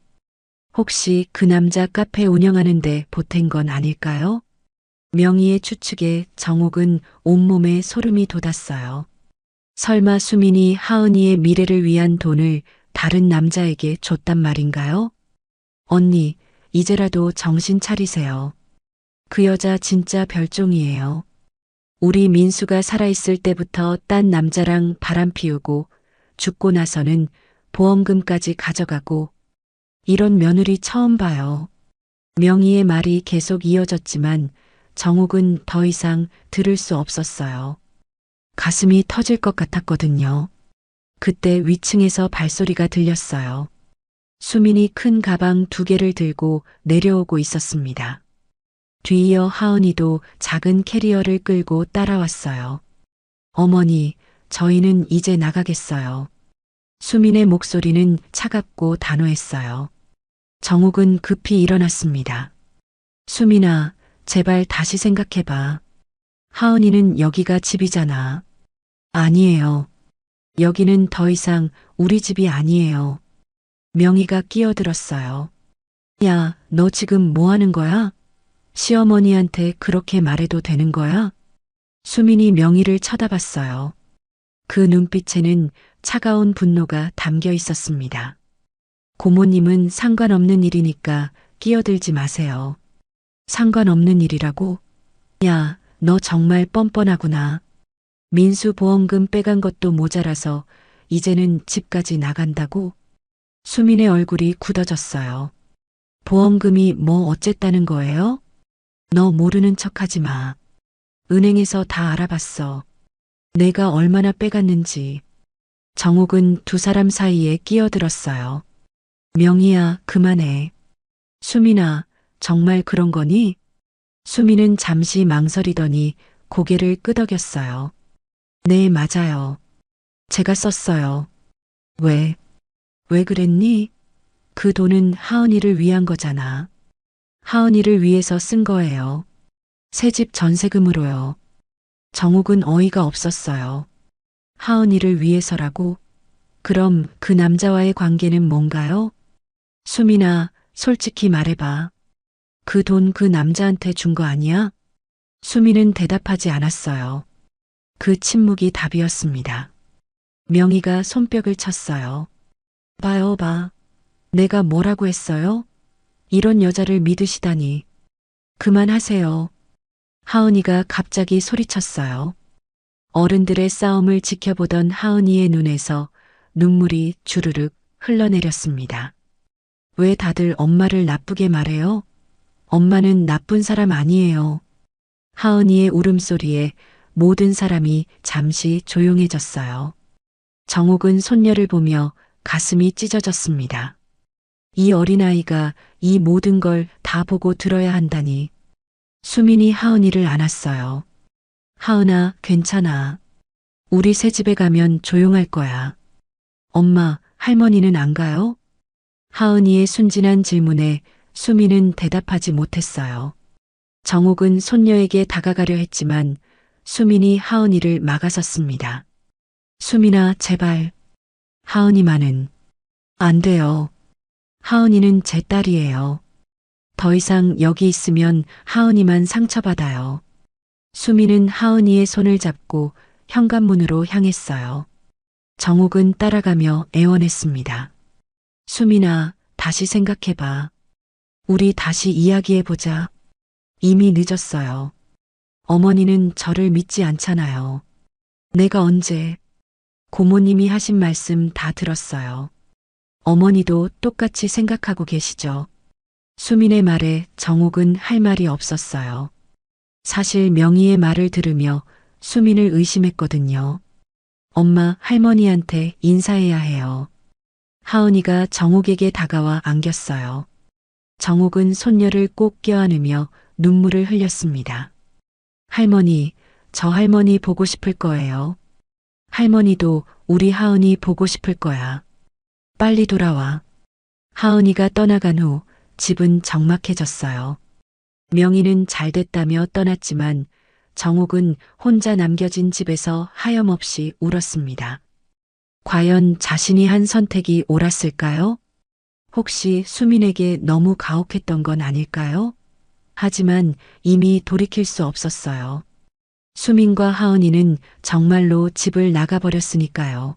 혹시 그 남자 카페 운영하는데 보탠 건 아닐까요? 명희의 추측에 정욱은 온몸에 소름이 돋았어요. 설마 수민이 하은이의 미래를 위한 돈을 다른 남자에게 줬단 말인가요? 언니, 이제라도 정신 차리세요. 그 여자 진짜 별종이에요. 우리 민수가 살아있을 때부터 딴 남자랑 바람 피우고 죽고 나서는 보험금까지 가져가고 이런 며느리 처음 봐요. 명희의 말이 계속 이어졌지만 정욱은 더 이상 들을 수 없었어요. 가슴이 터질 것 같았거든요. 그때 위층에서 발소리가 들렸어요. 수민이 큰 가방 2개를 들고 내려오고 있었습니다. 뒤이어 하은이도 작은 캐리어를 끌고 따라왔어요. 어머니, 저희는 이제 나가겠어요. 수민의 목소리는 차갑고 단호했어요. 정욱은 급히 일어났습니다. 수민아, 제발 다시 생각해봐. 하은이는 여기가 집이잖아. 아니에요. 여기는 더 이상 우리 집이 아니에요. 명희가 끼어들었어요. 야, 너 지금 뭐 하는 거야? 시어머니한테 그렇게 말해도 되는 거야? 수민이 명희를 쳐다봤어요. 그 눈빛에는 차가운 분노가 담겨 있었습니다. 고모님은 상관없는 일이니까 끼어들지 마세요. 상관없는 일이라고? 야, 너 정말 뻔뻔하구나. 민수 보험금 빼간 것도 모자라서 이제는 집까지 나간다고? 수민의 얼굴이 굳어졌어요. 보험금이 뭐 어쨌다는 거예요? 너 모르는 척하지 마. 은행에서 다 알아봤어. 내가 얼마나 빼갔는지. 정욱은 두 사람 사이에 끼어들었어요. 명희야, 그만해. 수민아, 정말 그런 거니? 수민은 잠시 망설이더니 고개를 끄덕였어요. 네, 맞아요. 제가 썼어요. 왜? 왜 그랬니? 그 돈은 하은이를 위한 거잖아. 하은이를 위해서 쓴 거예요. 새집 전세금으로요. 정욱은 어이가 없었어요. 하은이를 위해서라고? 그럼 그 남자와의 관계는 뭔가요? 수민아, 솔직히 말해봐. 그 돈 그 남자한테 준 거 아니야? 수민은 대답하지 않았어요. 그 침묵이 답이었습니다. 명희가 손뼉을 쳤어요. 봐요, 봐. 내가 뭐라고 했어요? 이런 여자를 믿으시다니. 그만하세요. 하은이가 갑자기 소리쳤어요. 어른들의 싸움을 지켜보던 하은이의 눈에서 눈물이 주르륵 흘러내렸습니다. 왜 다들 엄마를 나쁘게 말해요? 엄마는 나쁜 사람 아니에요. 하은이의 울음소리에 모든 사람이 잠시 조용해졌어요. 정욱은 손녀를 보며 가슴이 찢어졌습니다. 이 어린아이가 이 모든 걸 다 보고 들어야 한다니. 수민이 하은이를 안았어요. 하은아, 괜찮아. 우리 새 집에 가면 조용할 거야. 엄마, 할머니는 안 가요? 하은이의 순진한 질문에 수민은 대답하지 못했어요. 정욱은 손녀에게 다가가려 했지만 수민이 하은이를 막아섰습니다. 수민아, 제발. 하은이만은. 안 돼요. 하은이는 제 딸이에요. 더 이상 여기 있으면 하은이만 상처받아요. 수민은 하은이의 손을 잡고 현관문으로 향했어요. 정욱은 따라가며 애원했습니다. 수민아, 다시 생각해봐. 우리 다시 이야기해보자. 이미 늦었어요. 어머니는 저를 믿지 않잖아요. 내가 언제? 고모님이 하신 말씀 다 들었어요. 어머니도 똑같이 생각하고 계시죠. 수민의 말에 정욱은 할 말이 없었어요. 사실 명희의 말을 들으며 수민을 의심했거든요. 엄마, 할머니한테 인사해야 해요. 하은이가 정욱에게 다가와 안겼어요. 정욱은 손녀를 꼭 껴안으며 눈물을 흘렸습니다. 할머니, 저 할머니 보고 싶을 거예요. 할머니도 우리 하은이 보고 싶을 거야. 빨리 돌아와. 하은이가 떠나간 후 집은 적막해졌어요. 명희는 잘 됐다며 떠났지만 정욱은 혼자 남겨진 집에서 하염없이 울었습니다. 과연 자신이 한 선택이 옳았을까요? 혹시 수민에게 너무 가혹했던 건 아닐까요? 하지만 이미 돌이킬 수 없었어요. 수민과 하은이는 정말로 집을 나가버렸으니까요.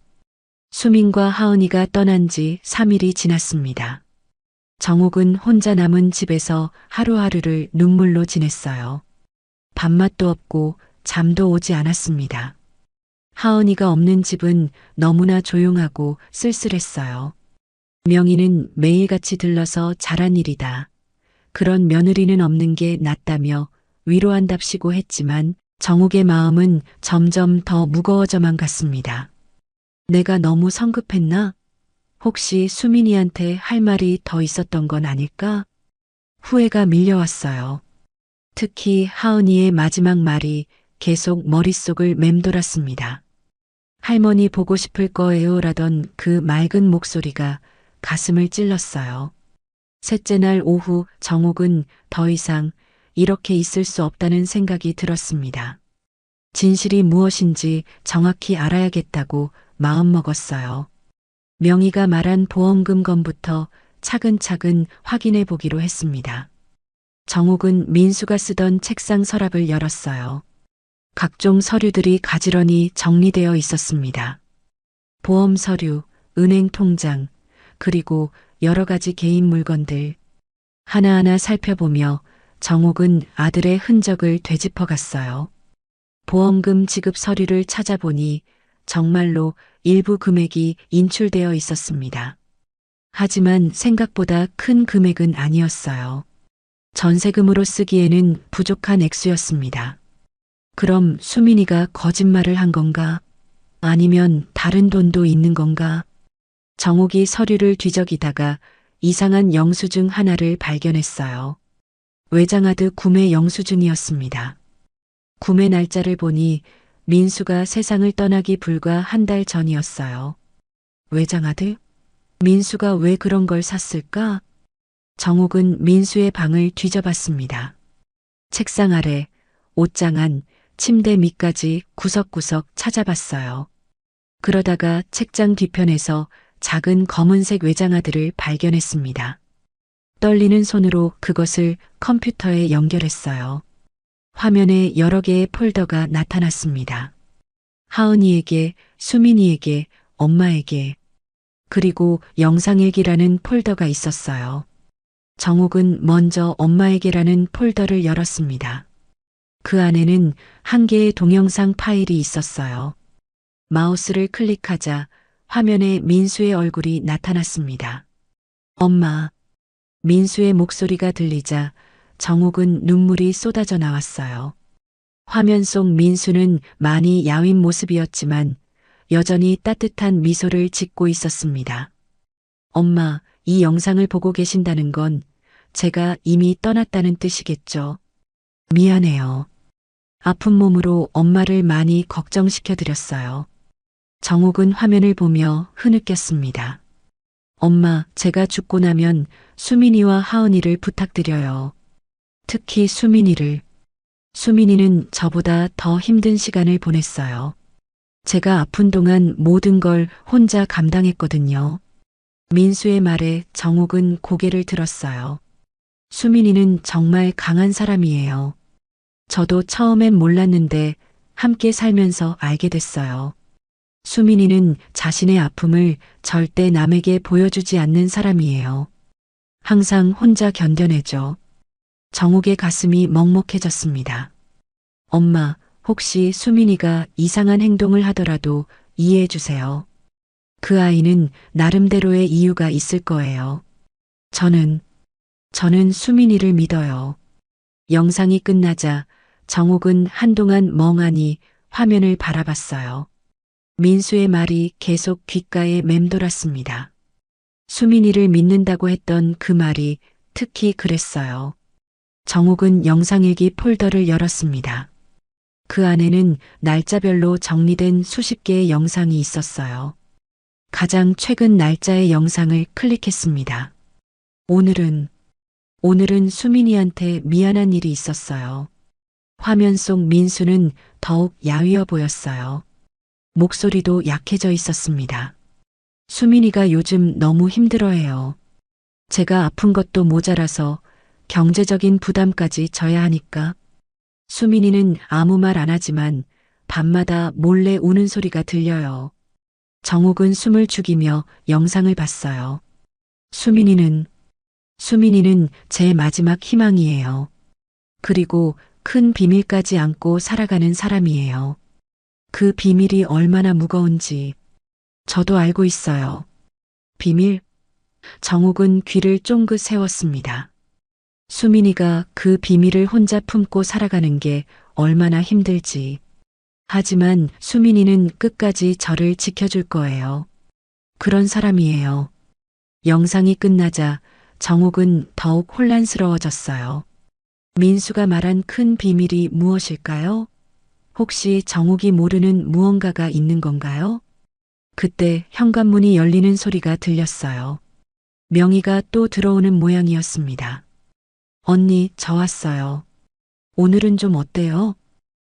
수민과 하은이가 떠난 지 3일이 지났습니다. 정욱은 혼자 남은 집에서 하루하루를 눈물로 지냈어요. 밥맛도 없고 잠도 오지 않았습니다. 하은이가 없는 집은 너무나 조용하고 쓸쓸했어요. 명희는 매일같이 들러서 잘한 일이다. 그런 며느리는 없는 게 낫다며 위로한답시고 했지만 정욱의 마음은 점점 더 무거워져만 갔습니다. 내가 너무 성급했나? 혹시 수민이한테 할 말이 더 있었던 건 아닐까? 후회가 밀려왔어요. 특히 하은이의 마지막 말이 계속 머릿속을 맴돌았습니다. 할머니 보고 싶을 거예요라던 그 맑은 목소리가 가슴을 찔렀어요. 셋째 날 오후 정욱은 더 이상 이렇게 있을 수 없다는 생각이 들었습니다. 진실이 무엇인지 정확히 알아야겠다고 마음먹었어요. 명희가 말한 보험금 건부터 차근차근 확인해 보기로 했습니다. 정욱은 민수가 쓰던 책상 서랍을 열었어요. 각종 서류들이 가지런히 정리되어 있었습니다. 보험 서류, 은행 통장, 그리고 여러 가지 개인 물건들. 하나하나 살펴보며 정욱은 아들의 흔적을 되짚어 갔어요. 보험금 지급 서류를 찾아보니 정말로 일부 금액이 인출되어 있었습니다. 하지만 생각보다 큰 금액은 아니었어요. 전세금으로 쓰기에는 부족한 액수였습니다. 그럼 수민이가 거짓말을 한 건가? 아니면 다른 돈도 있는 건가? 정욱이 서류를 뒤적이다가 이상한 영수증 하나를 발견했어요. 외장하드 구매 영수증이었습니다. 구매 날짜를 보니 민수가 세상을 떠나기 불과 한 달 전이었어요. 외장하드? 민수가 왜 그런 걸 샀을까? 정욱은 민수의 방을 뒤져봤습니다. 책상 아래, 옷장 안, 침대 밑까지 구석구석 찾아봤어요. 그러다가 책장 뒤편에서 작은 검은색 외장하드를 발견했습니다. 떨리는 손으로 그것을 컴퓨터에 연결했어요. 화면에 여러 개의 폴더가 나타났습니다. 하은이에게, 수민이에게, 엄마에게, 그리고 영상일기라는 폴더가 있었어요. 정욱은 먼저 엄마에게라는 폴더를 열었습니다. 그 안에는 한 개의 동영상 파일이 있었어요. 마우스를 클릭하자 화면에 민수의 얼굴이 나타났습니다. 엄마. 민수의 목소리가 들리자 정욱은 눈물이 쏟아져 나왔어요. 화면 속 민수는 많이 야윈 모습이었지만 여전히 따뜻한 미소를 짓고 있었습니다. 엄마, 이 영상을 보고 계신다는 건 제가 이미 떠났다는 뜻이겠죠. 미안해요. 아픈 몸으로 엄마를 많이 걱정시켜 드렸어요. 정욱은 화면을 보며 흐느꼈습니다. 엄마, 제가 죽고 나면 수민이와 하은이를 부탁드려요. 특히 수민이를. 수민이는 저보다 더 힘든 시간을 보냈어요. 제가 아픈 동안 모든 걸 혼자 감당했거든요. 민수의 말에 정욱은 고개를 들었어요. 수민이는 정말 강한 사람이에요. 저도 처음엔 몰랐는데 함께 살면서 알게 됐어요. 수민이는 자신의 아픔을 절대 남에게 보여주지 않는 사람이에요. 항상 혼자 견뎌내죠. 정욱의 가슴이 먹먹해졌습니다. 엄마, 혹시 수민이가 이상한 행동을 하더라도 이해해 주세요. 그 아이는 나름대로의 이유가 있을 거예요. 저는 수민이를 믿어요. 영상이 끝나자 정욱은 한동안 멍하니 화면을 바라봤어요. 민수의 말이 계속 귓가에 맴돌았습니다. 수민이를 믿는다고 했던 그 말이 특히 그랬어요. 정욱은 영상일기 폴더를 열었습니다. 그 안에는 날짜별로 정리된 수십 개의 영상이 있었어요. 가장 최근 날짜의 영상을 클릭했습니다. 오늘은 수민이한테 미안한 일이 있었어요. 화면 속 민수는 더욱 야위어 보였어요. 목소리도 약해져 있었습니다. 수민이가 요즘 너무 힘들어해요. 제가 아픈 것도 모자라서 경제적인 부담까지 져야 하니까. 수민이는 아무 말 안 하지만 밤마다 몰래 우는 소리가 들려요. 정욱은 숨을 죽이며 영상을 봤어요. 수민이는 제 마지막 희망이에요. 그리고 큰 비밀까지 안고 살아가는 사람이에요. 그 비밀이 얼마나 무거운지 저도 알고 있어요. 비밀? 정욱은 귀를 쫑긋 세웠습니다. 수민이가 그 비밀을 혼자 품고 살아가는 게 얼마나 힘들지. 하지만 수민이는 끝까지 저를 지켜줄 거예요. 그런 사람이에요. 영상이 끝나자 정욱은 더욱 혼란스러워졌어요. 민수가 말한 큰 비밀이 무엇일까요? 혹시 정욱이 모르는 무언가가 있는 건가요? 그때 현관문이 열리는 소리가 들렸어요. 명희가 또 들어오는 모양이었습니다. 언니, 저 왔어요. 오늘은 좀 어때요?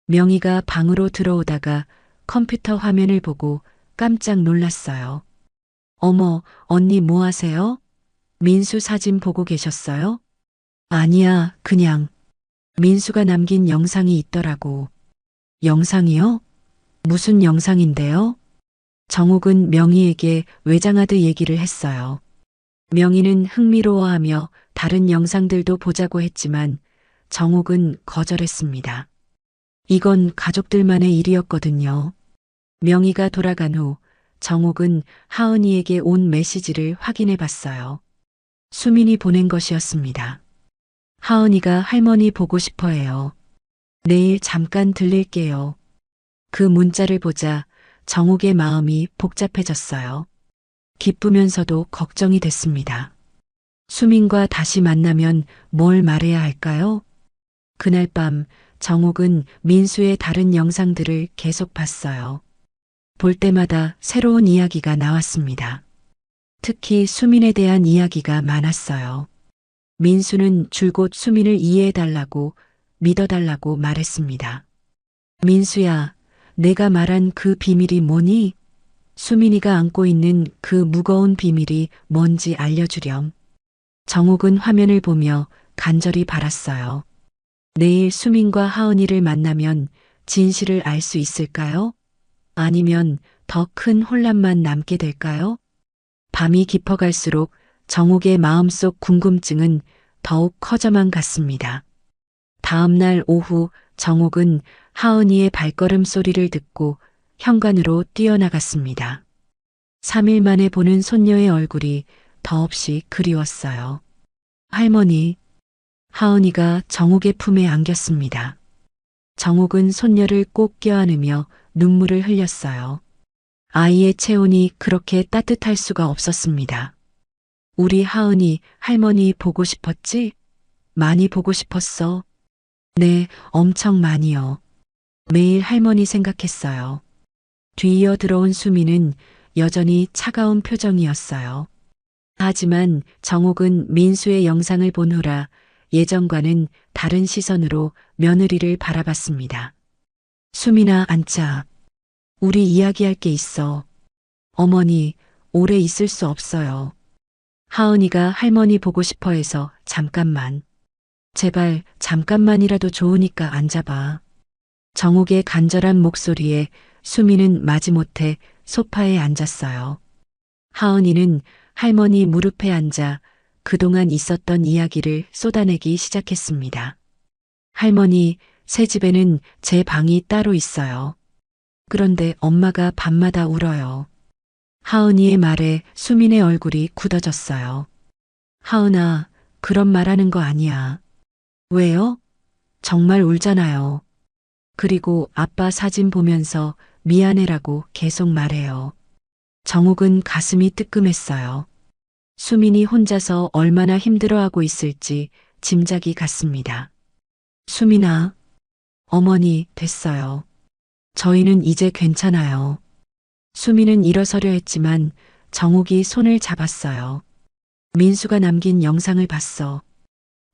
명희가 방으로 들어오다가 컴퓨터 화면을 보고 깜짝 놀랐어요. 어머, 언니 뭐 하세요? 민수 사진 보고 계셨어요? 아니야, 그냥. 민수가 남긴 영상이 있더라고. 영상이요? 무슨 영상인데요? 정욱은 명희에게 외장하드 얘기를 했어요. 명희는 흥미로워하며 다른 영상들도 보자고 했지만 정욱은 거절했습니다. 이건 가족들만의 일이었거든요. 명희가 돌아간 후 정욱은 하은이에게 온 메시지를 확인해 봤어요. 수민이 보낸 것이었습니다. 하은이가 할머니 보고 싶어 해요. 내일 잠깐 들릴게요. 그 문자를 보자 정욱의 마음이 복잡해졌어요. 기쁘면서도 걱정이 됐습니다. 수민과 다시 만나면 뭘 말해야 할까요? 그날 밤 정욱은 민수의 다른 영상들을 계속 봤어요. 볼 때마다 새로운 이야기가 나왔습니다. 특히 수민에 대한 이야기가 많았어요. 민수는 줄곧 수민을 이해해달라고 믿어달라고 말했습니다. 민수야, 내가 말한 그 비밀이 뭐니? 수민이가 안고 있는 그 무거운 비밀이 뭔지 알려주렴. 정욱은 화면을 보며 간절히 바랐어요. 내일 수민과 하은이를 만나면 진실을 알 수 있을까요? 아니면 더 큰 혼란만 남게 될까요? 밤이 깊어갈수록 정욱의 마음속 궁금증은 더욱 커져만 갔습니다. 다음 날 오후 정욱은 하은이의 발걸음 소리를 듣고 현관으로 뛰어나갔습니다. 3일 만에 보는 손녀의 얼굴이 더없이 그리웠어요. 할머니, 하은이가 정욱의 품에 안겼습니다. 정욱은 손녀를 꼭 껴안으며 눈물을 흘렸어요. 아이의 체온이 그렇게 따뜻할 수가 없었습니다. 우리 하은이 할머니 보고 싶었지? 많이 보고 싶었어. 네, 엄청 많이요. 매일 할머니 생각했어요. 뒤이어 들어온 수미는 여전히 차가운 표정이었어요. 하지만 정욱은 민수의 영상을 본 후라 예전과는 다른 시선으로 며느리를 바라봤습니다. 수민아, 앉자. 우리 이야기할 게 있어. 어머니, 오래 있을 수 없어요. 하은이가 할머니 보고 싶어 해서 잠깐만. 제발 잠깐만이라도 좋으니까 앉아봐. 정욱의 간절한 목소리에 수미는 마지못해 소파에 앉았어요. 하은이는 할머니 무릎에 앉아 그동안 있었던 이야기를 쏟아내기 시작했습니다. 할머니, 새 집에는 제 방이 따로 있어요. 그런데 엄마가 밤마다 울어요. 하은이의 말에 수민의 얼굴이 굳어졌어요. 하은아, 그런 말하는 거 아니야. 왜요? 정말 울잖아요. 그리고 아빠 사진 보면서 미안해라고 계속 말해요. 정욱은 가슴이 뜨끔했어요. 수민이 혼자서 얼마나 힘들어하고 있을지 짐작이 갔습니다. 수민아, 어머니, 됐어요. 저희는 이제 괜찮아요. 수민은 일어서려 했지만 정욱이 손을 잡았어요. 민수가 남긴 영상을 봤어.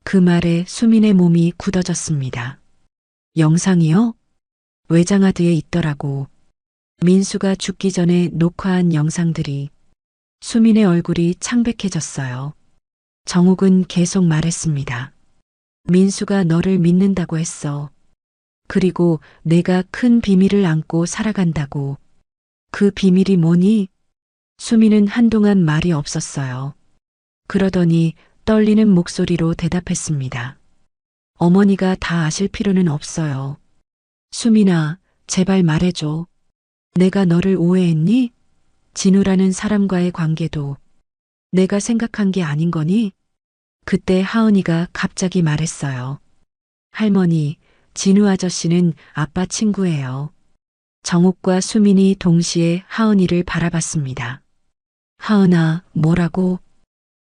그 말에 수민의 몸이 굳어졌습니다. 영상이요? 외장하드에 있더라고. 민수가 죽기 전에 녹화한 영상들이. 수민의 얼굴이 창백해졌어요. 정욱은 계속 말했습니다. 민수가 너를 믿는다고 했어. 그리고 내가 큰 비밀을 안고 살아간다고. 그 비밀이 뭐니? 수민은 한동안 말이 없었어요. 그러더니 떨리는 목소리로 대답했습니다. 어머니가 다 아실 필요는 없어요. 수민아, 제발 말해줘. 내가 너를 오해했니? 진우라는 사람과의 관계도 내가 생각한 게 아닌 거니? 그때 하은이가 갑자기 말했어요. 할머니, 진우 아저씨는 아빠 친구예요. 정욱과 수민이 동시에 하은이를 바라봤습니다. 하은아, 뭐라고?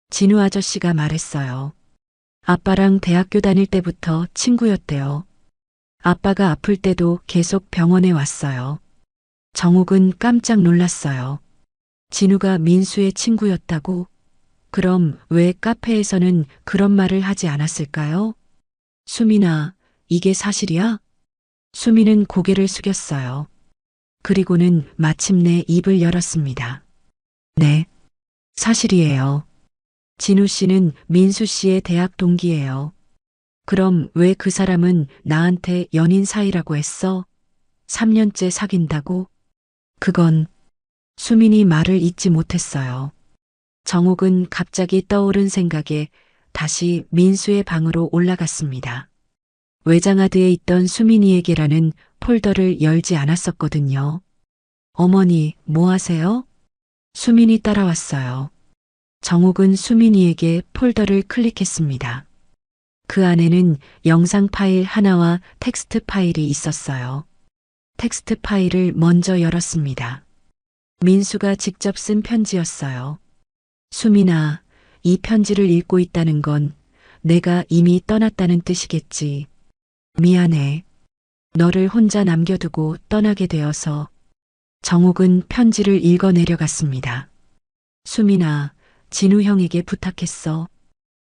진우 아저씨가 말했어요. 아빠랑 대학교 다닐 때부터 친구였대요. 아빠가 아플 때도 계속 병원에 왔어요. 정욱은 깜짝 놀랐어요. 진우가 민수의 친구였다고? 그럼 왜 카페에서는 그런 말을 하지 않았을까요? 수민아, 이게 사실이야? 수민은 고개를 숙였어요. 그리고는 마침내 입을 열었습니다. 네, 사실이에요. 진우 씨는 민수 씨의 대학 동기예요. 그럼 왜 그 사람은 나한테 연인 사이라고 했어? 3년째 사귄다고? 그건 수민이 말을 잇지 못했어요. 정욱은 갑자기 떠오른 생각에 다시 민수의 방으로 올라갔습니다. 외장하드에 있던 수민이에게라는 폴더를 열지 않았었거든요. 어머니, 뭐 하세요? 수민이 따라왔어요. 정욱은 수민이에게 폴더를 클릭했습니다. 그 안에는 영상 파일 하나와 텍스트 파일이 있었어요. 텍스트 파일을 먼저 열었습니다. 민수가 직접 쓴 편지였어요. 수민아, 이 편지를 읽고 있다는 건 내가 이미 떠났다는 뜻이겠지. 미안해. 너를 혼자 남겨두고 떠나게 되어서. 정욱은 편지를 읽어 내려갔습니다. 수민아, 진우 형에게 부탁했어.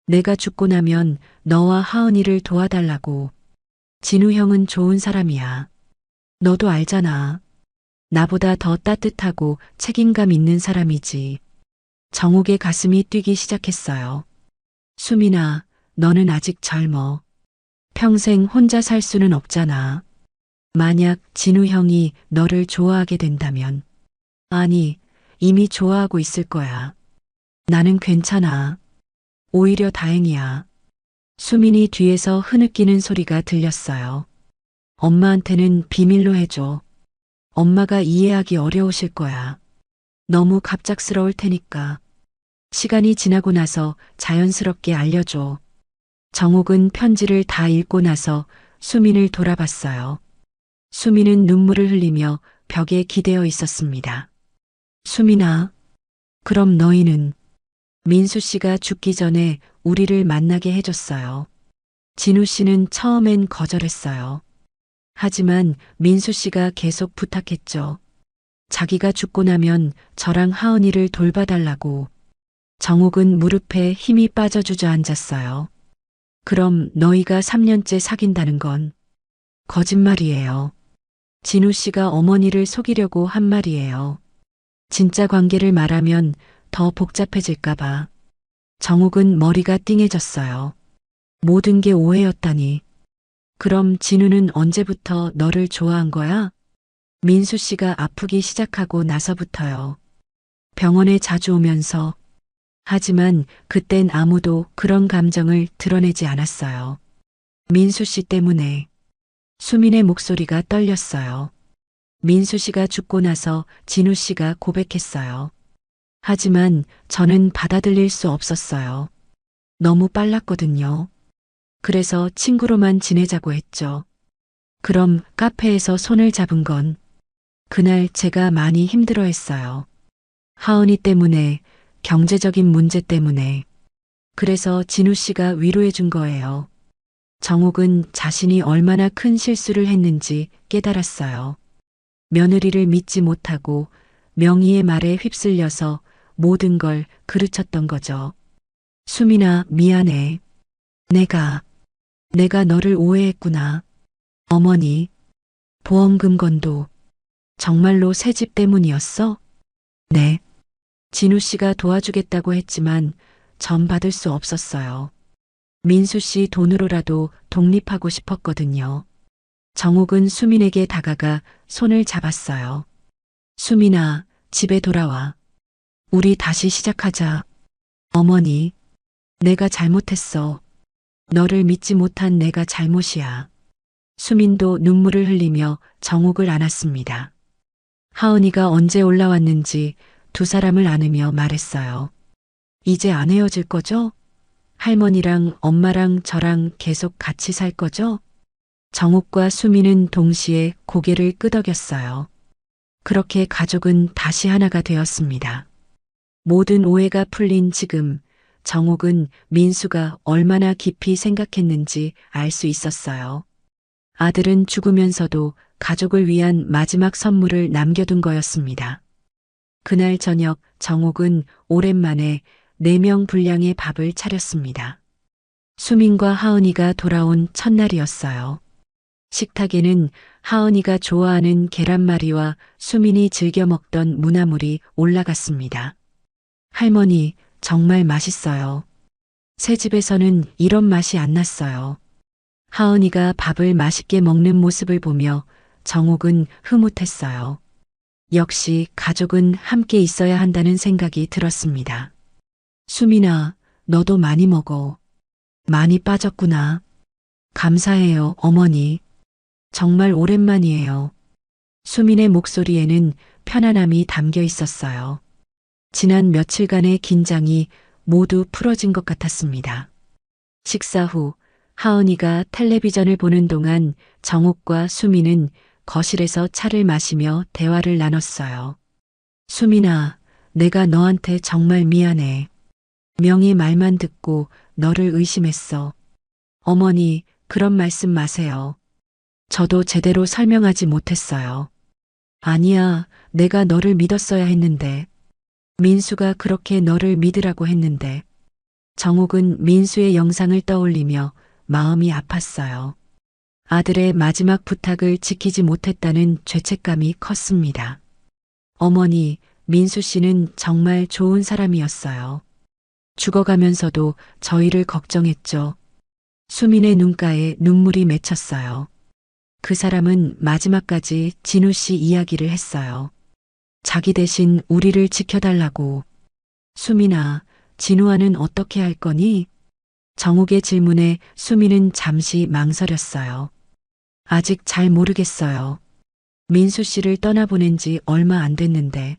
내가 죽고 나면 너와 하은이를 도와달라고. 진우 형은 좋은 사람이야. 너도 알잖아. 나보다 더 따뜻하고 책임감 있는 사람이지. 정욱의 가슴이 뛰기 시작했어요. 수민아, 너는 아직 젊어. 평생 혼자 살 수는 없잖아. 만약 진우 형이 너를 좋아하게 된다면. 아니, 이미 좋아하고 있을 거야. 나는 괜찮아. 오히려 다행이야. 수민이 뒤에서 흐느끼는 소리가 들렸어요. 엄마한테는 비밀로 해줘. 엄마가 이해하기 어려우실 거야. 너무 갑작스러울 테니까. 시간이 지나고 나서 자연스럽게 알려줘. 정욱은 편지를 다 읽고 나서 수민을 돌아봤어요. 수민은 눈물을 흘리며 벽에 기대어 있었습니다. 수민아, 그럼 너희는? 민수 씨가 죽기 전에 우리를 만나게 해줬어요. 진우 씨는 처음엔 거절했어요. 하지만 민수 씨가 계속 부탁했죠. 자기가 죽고 나면 저랑 하은이를 돌봐달라고. 정욱은 무릎에 힘이 빠져 주저앉았어요. 그럼 너희가 3년째 사귄다는 건 거짓말이에요. 진우 씨가 어머니를 속이려고 한 말이에요. 진짜 관계를 말하면 더 복잡해질까봐. 정욱은 머리가 띵해졌어요. 모든 게 오해였다니. 그럼 진우는 언제부터 너를 좋아한 거야? 민수 씨가 아프기 시작하고 나서부터요. 병원에 자주 오면서. 하지만 그땐 아무도 그런 감정을 드러내지 않았어요. 민수 씨 때문에. 수민의 목소리가 떨렸어요. 민수 씨가 죽고 나서 진우 씨가 고백했어요. 하지만 저는 받아들일 수 없었어요. 너무 빨랐거든요. 그래서 친구로만 지내자고 했죠. 그럼 카페에서 손을 잡은 건 그날 제가 많이 힘들어했어요. 하은이 때문에, 경제적인 문제 때문에. 그래서 진우 씨가 위로해 준 거예요. 정욱은 자신이 얼마나 큰 실수를 했는지 깨달았어요. 며느리를 믿지 못하고 명희의 말에 휩쓸려서 모든 걸 그르쳤던 거죠. 수민아, 미안해. 내가 너를 오해했구나. 어머니, 보험금 건도 정말로 새 집 때문이었어? 네. 진우 씨가 도와주겠다고 했지만 전 받을 수 없었어요. 민수 씨 돈으로라도 독립하고 싶었거든요. 정욱은 수민에게 다가가 손을 잡았어요. 수민아, 집에 돌아와. 우리 다시 시작하자. 어머니, 내가 잘못했어. 너를 믿지 못한 내가 잘못이야. 수민도 눈물을 흘리며 정욱을 안았습니다. 하은이가 언제 올라왔는지 두 사람을 안으며 말했어요. 이제 안 헤어질 거죠? 할머니랑 엄마랑 저랑 계속 같이 살 거죠? 정욱과 수미는 동시에 고개를 끄덕였어요. 그렇게 가족은 다시 하나가 되었습니다. 모든 오해가 풀린 지금 정욱은 민수가 얼마나 깊이 생각했는지 알 수 있었어요. 아들은 죽으면서도 가족을 위한 마지막 선물을 남겨둔 거였습니다. 그날 저녁 정욱은 오랜만에 4명 분량의 밥을 차렸습니다. 수민과 하은이가 돌아온 첫날이었어요. 식탁에는 하은이가 좋아하는 계란말이와 수민이 즐겨 먹던 무나물이 올라갔습니다. 할머니, 정말 맛있어요. 새 집에서는 이런 맛이 안 났어요. 하은이가 밥을 맛있게 먹는 모습을 보며 정욱은 흐뭇했어요. 역시 가족은 함께 있어야 한다는 생각이 들었습니다. 수민아, 너도 많이 먹어. 많이 빠졌구나. 감사해요, 어머니. 정말 오랜만이에요. 수민의 목소리에는 편안함이 담겨 있었어요. 지난 며칠간의 긴장이 모두 풀어진 것 같았습니다. 식사 후 하은이가 텔레비전을 보는 동안 정욱과 수민은 거실에서 차를 마시며 대화를 나눴어요. 수민아, 내가 너한테 정말 미안해. 명희 말만 듣고 너를 의심했어. 어머니, 그런 말씀 마세요. 저도 제대로 설명하지 못했어요. 아니야, 내가 너를 믿었어야 했는데. 민수가 그렇게 너를 믿으라고 했는데. 정욱은 민수의 영상을 떠올리며 마음이 아팠어요. 아들의 마지막 부탁을 지키지 못했다는 죄책감이 컸습니다. 어머니, 민수 씨는 정말 좋은 사람이었어요. 죽어가면서도 저희를 걱정했죠. 수민의 눈가에 눈물이 맺혔어요. 그 사람은 마지막까지 진우 씨 이야기를 했어요. 자기 대신 우리를 지켜달라고. 수민아, 진우와는 어떻게 할 거니? 정욱의 질문에 수민은 잠시 망설였어요. 아직 잘 모르겠어요. 민수 씨를 떠나보낸 지 얼마 안 됐는데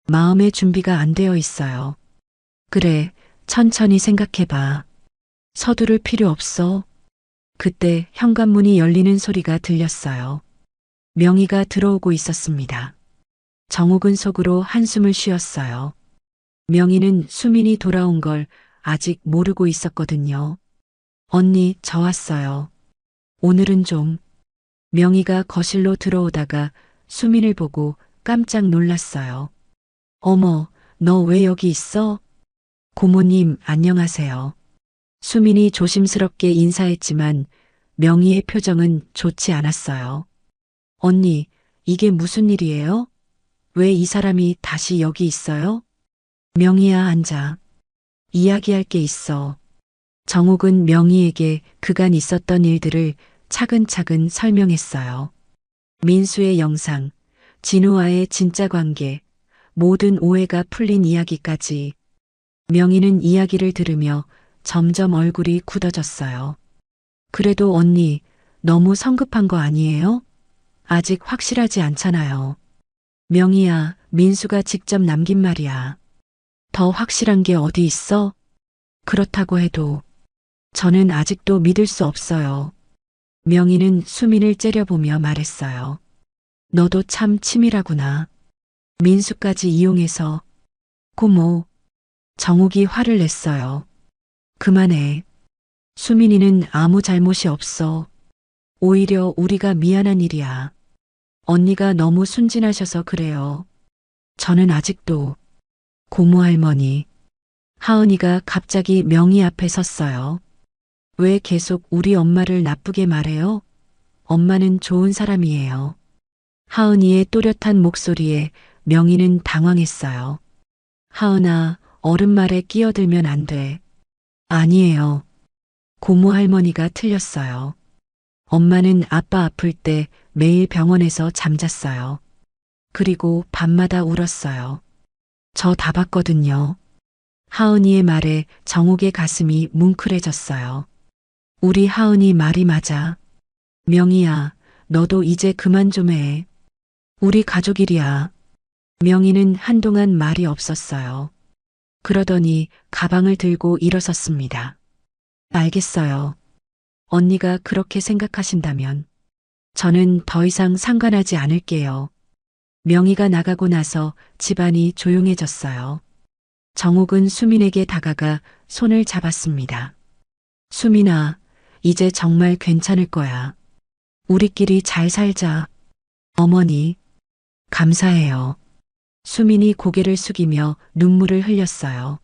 마음의 준비가 안 되어 있어요. 그래, 천천히 생각해봐. 서두를 필요 없어. 그때 현관문이 열리는 소리가 들렸어요. 명희가 들어오고 있었습니다. 정욱은 속으로 한숨을 쉬었어요. 명희는 수민이 돌아온 걸 아직 모르고 있었거든요. 언니, 저 왔어요. 오늘은 좀. 명희가 거실로 들어오다가 수민을 보고 깜짝 놀랐어요. 어머, 너 왜 여기 있어? 고모님, 안녕하세요. 수민이 조심스럽게 인사했지만 명희의 표정은 좋지 않았어요. 언니, 이게 무슨 일이에요? 왜 이 사람이 다시 여기 있어요? 명희야, 앉아. 이야기할 게 있어. 정욱은 명희에게 그간 있었던 일들을 차근차근 설명했어요. 민수의 영상, 진우와의 진짜 관계, 모든 오해가 풀린 이야기까지. 명희는 이야기를 들으며 점점 얼굴이 굳어졌어요. 그래도 언니, 너무 성급한 거 아니에요? 아직 확실하지 않잖아요. 명희야, 민수가 직접 남긴 말이야. 더 확실한 게 어디 있어? 그렇다고 해도 저는 아직도 믿을 수 없어요. 명희는 수민을 째려보며 말했어요. 너도 참 치밀하구나. 민수까지 이용해서. 고모. 정욱이 화를 냈어요. 그만해. 수민이는 아무 잘못이 없어. 오히려 우리가 미안한 일이야. 언니가 너무 순진하셔서 그래요. 저는 아직도. 고모 할머니. 하은이가 갑자기 명희 앞에 섰어요. 왜 계속 우리 엄마를 나쁘게 말해요? 엄마는 좋은 사람이에요. 하은이의 또렷한 목소리에 명희는 당황했어요. 하은아, 어른 말에 끼어들면 안 돼. 아니에요. 고모 할머니가 틀렸어요. 엄마는 아빠 아플 때 매일 병원에서 잠잤어요. 그리고 밤마다 울었어요. 저 다 봤거든요. 하은이의 말에 정욱의 가슴이 뭉클해졌어요. 우리 하은이 말이 맞아. 명희야, 너도 이제 그만 좀 해. 우리 가족 일이야. 명희는 한동안 말이 없었어요. 그러더니 가방을 들고 일어섰습니다. 알겠어요. 언니가 그렇게 생각하신다면 저는 더 이상 상관하지 않을게요. 명희가 나가고 나서 집안이 조용해졌어요. 정옥은 수민에게 다가가 손을 잡았습니다. 수민아, 이제 정말 괜찮을 거야. 우리끼리 잘 살자. 어머니, 감사해요. 수민이 고개를 숙이며 눈물을 흘렸어요.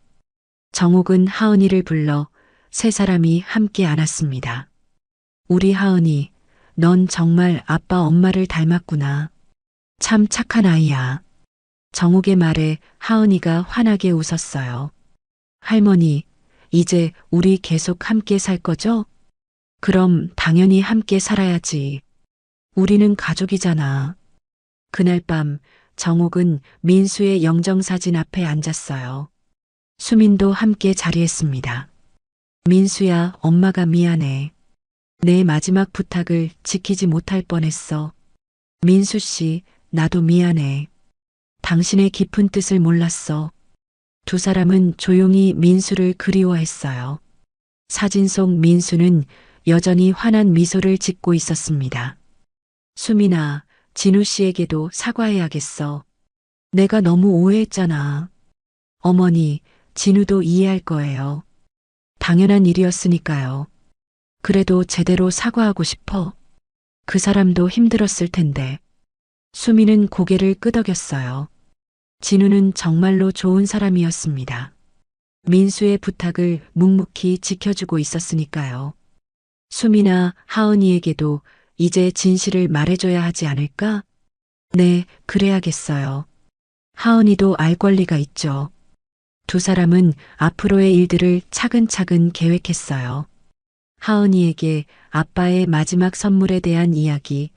정옥은 하은이를 불러 세 사람이 함께 안았습니다. 우리 하은이, 넌 정말 아빠 엄마를 닮았구나. 참 착한 아이야. 정옥의 말에 하은이가 환하게 웃었어요. 할머니, 이제 우리 계속 함께 살 거죠? 그럼 당연히 함께 살아야지. 우리는 가족이잖아. 그날 밤 정옥은 민수의 영정사진 앞에 앉았어요. 수민도 함께 자리했습니다. 민수야, 엄마가 미안해. 내 마지막 부탁을 지키지 못할 뻔했어. 민수 씨, 나도 미안해. 당신의 깊은 뜻을 몰랐어. 두 사람은 조용히 민수를 그리워했어요. 사진 속 민수는 여전히 환한 미소를 짓고 있었습니다. 수민아, 진우 씨에게도 사과해야겠어. 내가 너무 오해했잖아. 어머니, 진우도 이해할 거예요. 당연한 일이었으니까요. 그래도 제대로 사과하고 싶어. 그 사람도 힘들었을 텐데. 수민은 고개를 끄덕였어요. 진우는 정말로 좋은 사람이었습니다. 민수의 부탁을 묵묵히 지켜주고 있었으니까요. 수민아, 하은이에게도 이제 진실을 말해줘야 하지 않을까? 네, 그래야겠어요. 하은이도 알 권리가 있죠. 두 사람은 앞으로의 일들을 차근차근 계획했어요. 하은이에게 아빠의 마지막 선물에 대한 이야기,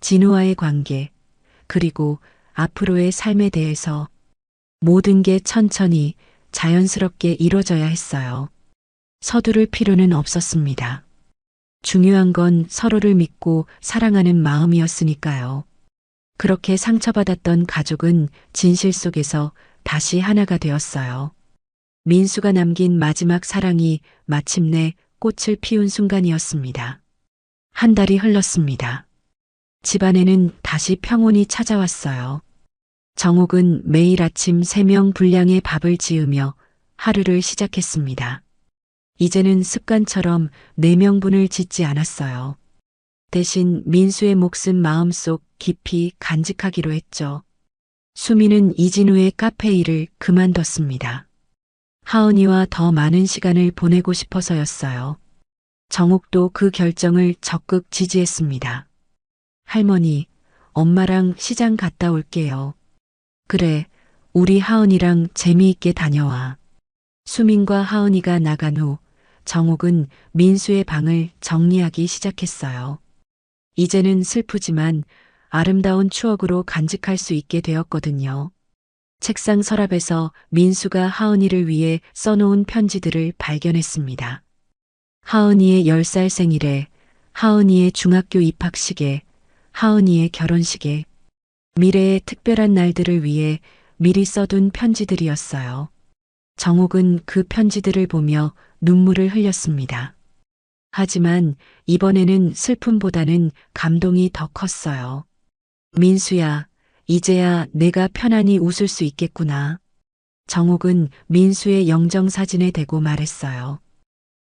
진우와의 관계, 그리고 앞으로의 삶에 대해서 모든 게 천천히 자연스럽게 이루어져야 했어요. 서두를 필요는 없었습니다. 중요한 건 서로를 믿고 사랑하는 마음이었으니까요. 그렇게 상처받았던 가족은 진실 속에서 다시 하나가 되었어요. 민수가 남긴 마지막 사랑이 마침내 꽃을 피운 순간이었습니다. 한 달이 흘렀습니다. 집안에는 다시 평온이 찾아왔어요. 정옥은 매일 아침 3명 분량의 밥을 지으며 하루를 시작했습니다. 이제는 습관처럼 4명분을 짓지 않았어요. 대신 민수의 몫은 마음속 깊이 간직하기로 했죠. 수미는 이진우의 카페 일을 그만뒀습니다. 하은이와 더 많은 시간을 보내고 싶어서였어요. 정옥도 그 결정을 적극 지지했습니다. 할머니, 엄마랑 시장 갔다 올게요. 그래, 우리 하은이랑 재미있게 다녀와. 수민과 하은이가 나간 후 정옥은 민수의 방을 정리하기 시작했어요. 이제는 슬프지만 아름다운 추억으로 간직할 수 있게 되었거든요. 책상 서랍에서 민수가 하은이를 위해 써놓은 편지들을 발견했습니다. 하은이의 10살 생일에, 하은이의 중학교 입학식에, 하은이의 결혼식에, 미래의 특별한 날들을 위해 미리 써둔 편지들이었어요. 정옥은 그 편지들을 보며 눈물을 흘렸습니다. 하지만 이번에는 슬픔보다는 감동이 더 컸어요. 민수야, 이제야 내가 편안히 웃을 수 있겠구나. 정옥은 민수의 영정사진에 대고 말했어요.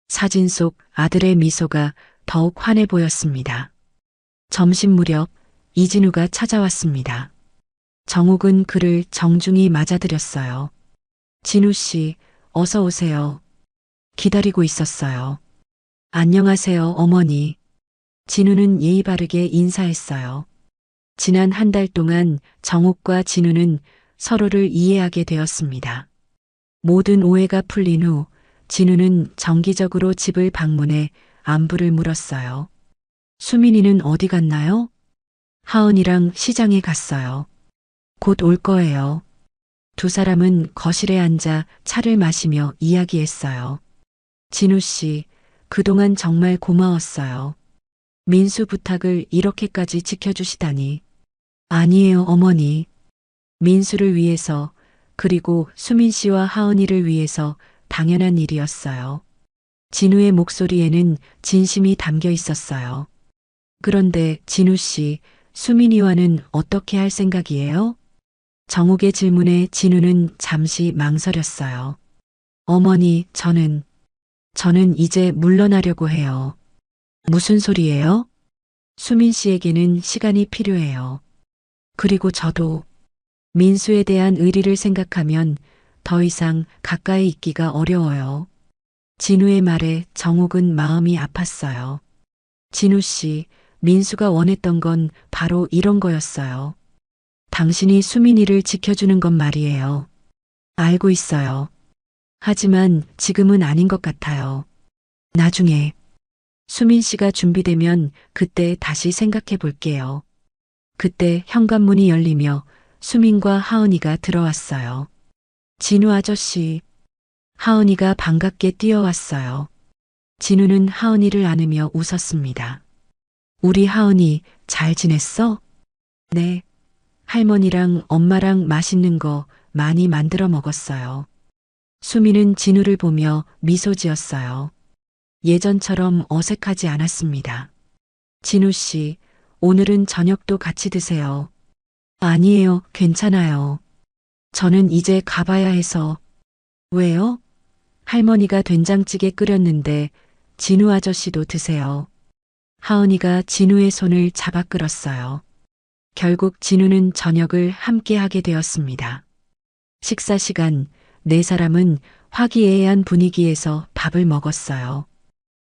사진 속 아들의 미소가 더욱 환해 보였습니다. 점심 무렵 이진우가 찾아왔습니다. 정옥은 그를 정중히 맞아들였어요. 진우 씨, 어서 오세요. 기다리고 있었어요. 안녕하세요, 어머니. 진우는 예의 바르게 인사했어요. 지난 한 달 동안 정옥과 진우는 서로를 이해하게 되었습니다. 모든 오해가 풀린 후 진우는 정기적으로 집을 방문해 안부를 물었어요. 수민이는 어디 갔나요? 하은이랑 시장에 갔어요. 곧 올 거예요. 두 사람은 거실에 앉아 차를 마시며 이야기했어요. 진우 씨, 그동안 정말 고마웠어요. 민수 부탁을 이렇게까지 지켜주시다니. 아니에요, 어머니. 민수를 위해서, 그리고 수민 씨와 하은이를 위해서 당연한 일이었어요. 진우의 목소리에는 진심이 담겨 있었어요. 그런데 진우 씨, 수민이와는 어떻게 할 생각이에요? 정욱의 질문에 진우는 잠시 망설였어요. 어머니, 저는 이제 물러나려고 해요. 무슨 소리예요? 수민 씨에게는 시간이 필요해요. 그리고 저도 민수에 대한 의리를 생각하면 더 이상 가까이 있기가 어려워요. 진우의 말에 정욱은 마음이 아팠어요. 진우 씨, 민수가 원했던 건 바로 이런 거였어요. 당신이 수민이를 지켜주는 건 말이에요. 알고 있어요. 하지만 지금은 아닌 것 같아요. 나중에 수민 씨가 준비되면 그때 다시 생각해 볼게요. 그때 현관문이 열리며 수민과 하은이가 들어왔어요. 진우 아저씨. 하은이가 반갑게 뛰어왔어요. 진우는 하은이를 안으며 웃었습니다. 우리 하은이 잘 지냈어? 네. 할머니랑 엄마랑 맛있는 거 많이 만들어 먹었어요. 수미는 진우를 보며 미소 지었어요. 예전처럼 어색하지 않았습니다. 진우 씨, 오늘은 저녁도 같이 드세요. 아니에요, 괜찮아요. 저는 이제 가봐야 해서. 왜요? 할머니가 된장찌개 끓였는데 진우 아저씨도 드세요. 하은이가 진우의 손을 잡아 끌었어요. 결국 진우는 저녁을 함께 하게 되었습니다. 식사 시간, 네 사람은 화기애애한 분위기에서 밥을 먹었어요.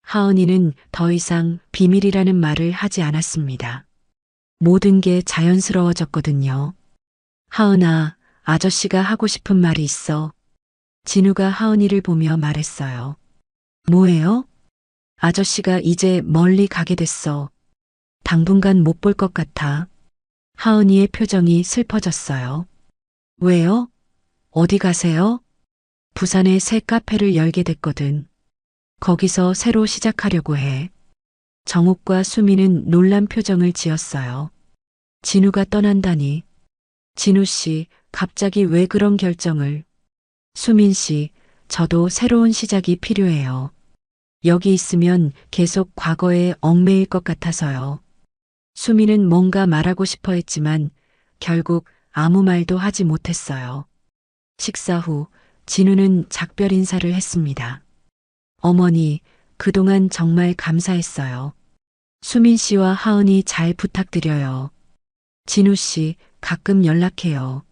하은이는 더 이상 비밀이라는 말을 하지 않았습니다. 모든 게 자연스러워졌거든요. 하은아, 아저씨가 하고 싶은 말이 있어. 진우가 하은이를 보며 말했어요. 뭐예요? 아저씨가 이제 멀리 가게 됐어. 당분간 못 볼 것 같아. 하은이의 표정이 슬퍼졌어요. 왜요? 어디 가세요? 부산에 새 카페를 열게 됐거든. 거기서 새로 시작하려고 해. 정욱과 수미는 놀란 표정을 지었어요. 진우가 떠난다니. 진우 씨, 갑자기 왜 그런 결정을? 수민 씨, 저도 새로운 시작이 필요해요. 여기 있으면 계속 과거에 얽매일 것 같아서요. 수미는 뭔가 말하고 싶어 했지만 결국 아무 말도 하지 못했어요. 식사 후 진우는 작별 인사를 했습니다. 어머니, 그동안 정말 감사했어요. 수민 씨와 하은이 잘 부탁드려요. 진우 씨, 가끔 연락해요.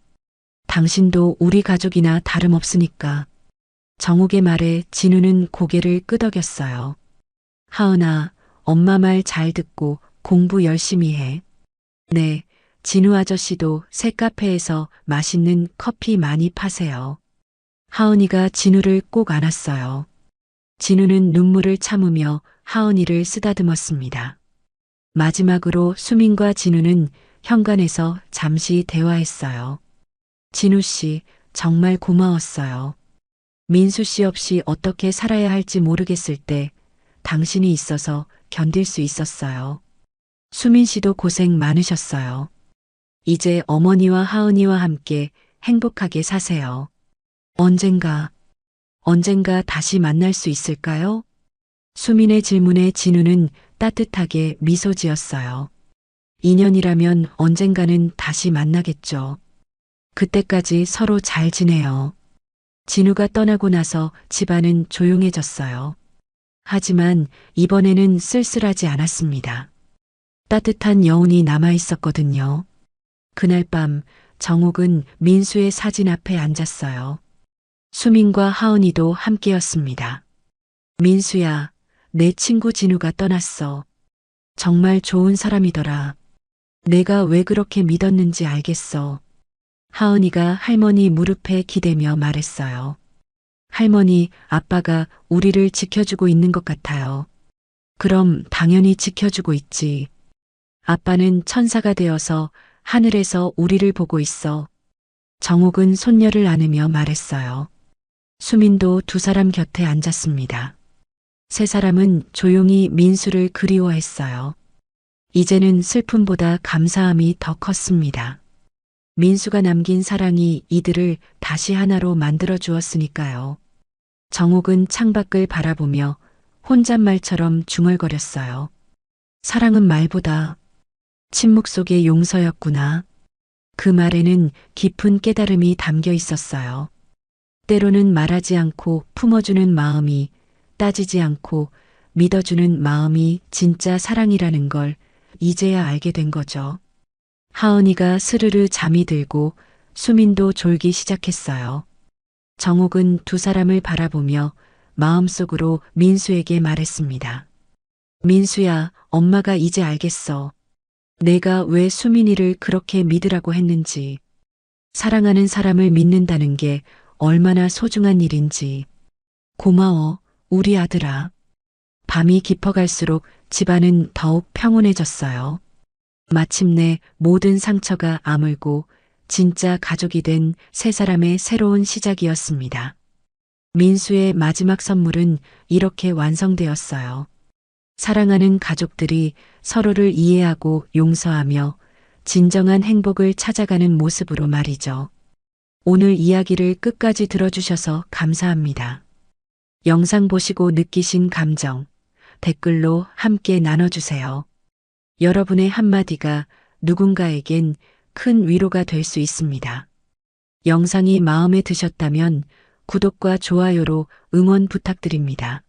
당신도 우리 가족이나 다름없으니까. 정욱의 말에 진우는 고개를 끄덕였어요. 하은아, 엄마 말 잘 듣고 공부 열심히 해. 네, 진우 아저씨도 새 카페에서 맛있는 커피 많이 파세요. 하은이가 진우를 꼭 안았어요. 진우는 눈물을 참으며 하은이를 쓰다듬었습니다. 마지막으로 수민과 진우는 현관에서 잠시 대화했어요. 진우 씨, 정말 고마웠어요. 민수 씨 없이 어떻게 살아야 할지 모르겠을 때 당신이 있어서 견딜 수 있었어요. 수민 씨도 고생 많으셨어요. 이제 어머니와 하은이와 함께 행복하게 사세요. 언젠가 다시 만날 수 있을까요? 수민의 질문에 진우는 따뜻하게 미소 지었어요. 인연이라면 언젠가는 다시 만나겠죠. 그때까지 서로 잘 지내요. 진우가 떠나고 나서 집안은 조용해졌어요. 하지만 이번에는 쓸쓸하지 않았습니다. 따뜻한 여운이 남아 있었거든요. 그날 밤 정욱은 민수의 사진 앞에 앉았어요. 수민과 하은이도 함께였습니다. 민수야, 내 친구 진우가 떠났어. 정말 좋은 사람이더라. 내가 왜 그렇게 믿었는지 알겠어. 하은이가 할머니 무릎에 기대며 말했어요. 할머니, 아빠가 우리를 지켜주고 있는 것 같아요. 그럼 당연히 지켜주고 있지. 아빠는 천사가 되어서 하늘에서 우리를 보고 있어. 정욱은 손녀를 안으며 말했어요. 수민도 두 사람 곁에 앉았습니다. 세 사람은 조용히 민수를 그리워했어요. 이제는 슬픔보다 감사함이 더 컸습니다. 민수가 남긴 사랑이 이들을 다시 하나로 만들어 주었으니까요. 정욱은 창밖을 바라보며 혼잣말처럼 중얼거렸어요. 사랑은 말보다 침묵 속의 용서였구나. 그 말에는 깊은 깨달음이 담겨 있었어요. 때로는 말하지 않고 품어주는 마음이, 따지지 않고 믿어주는 마음이 진짜 사랑이라는 걸 이제야 알게 된 거죠. 하은이가 스르르 잠이 들고 수민도 졸기 시작했어요. 정옥은 두 사람을 바라보며 마음속으로 민수에게 말했습니다. 민수야, 엄마가 이제 알겠어. 내가 왜 수민이를 그렇게 믿으라고 했는지, 사랑하는 사람을 믿는다는 게 얼마나 소중한 일인지. 고마워, 우리 아들아. 밤이 깊어갈수록 집안은 더욱 평온해졌어요. 마침내 모든 상처가 아물고 진짜 가족이 된 세 사람의 새로운 시작이었습니다. 민수의 마지막 선물은 이렇게 완성되었어요. 사랑하는 가족들이 서로를 이해하고 용서하며 진정한 행복을 찾아가는 모습으로 말이죠. 오늘 이야기를 끝까지 들어주셔서 감사합니다. 영상 보시고 느끼신 감정, 댓글로 함께 나눠주세요. 여러분의 한마디가 누군가에겐 큰 위로가 될 수 있습니다. 영상이 마음에 드셨다면 구독과 좋아요로 응원 부탁드립니다.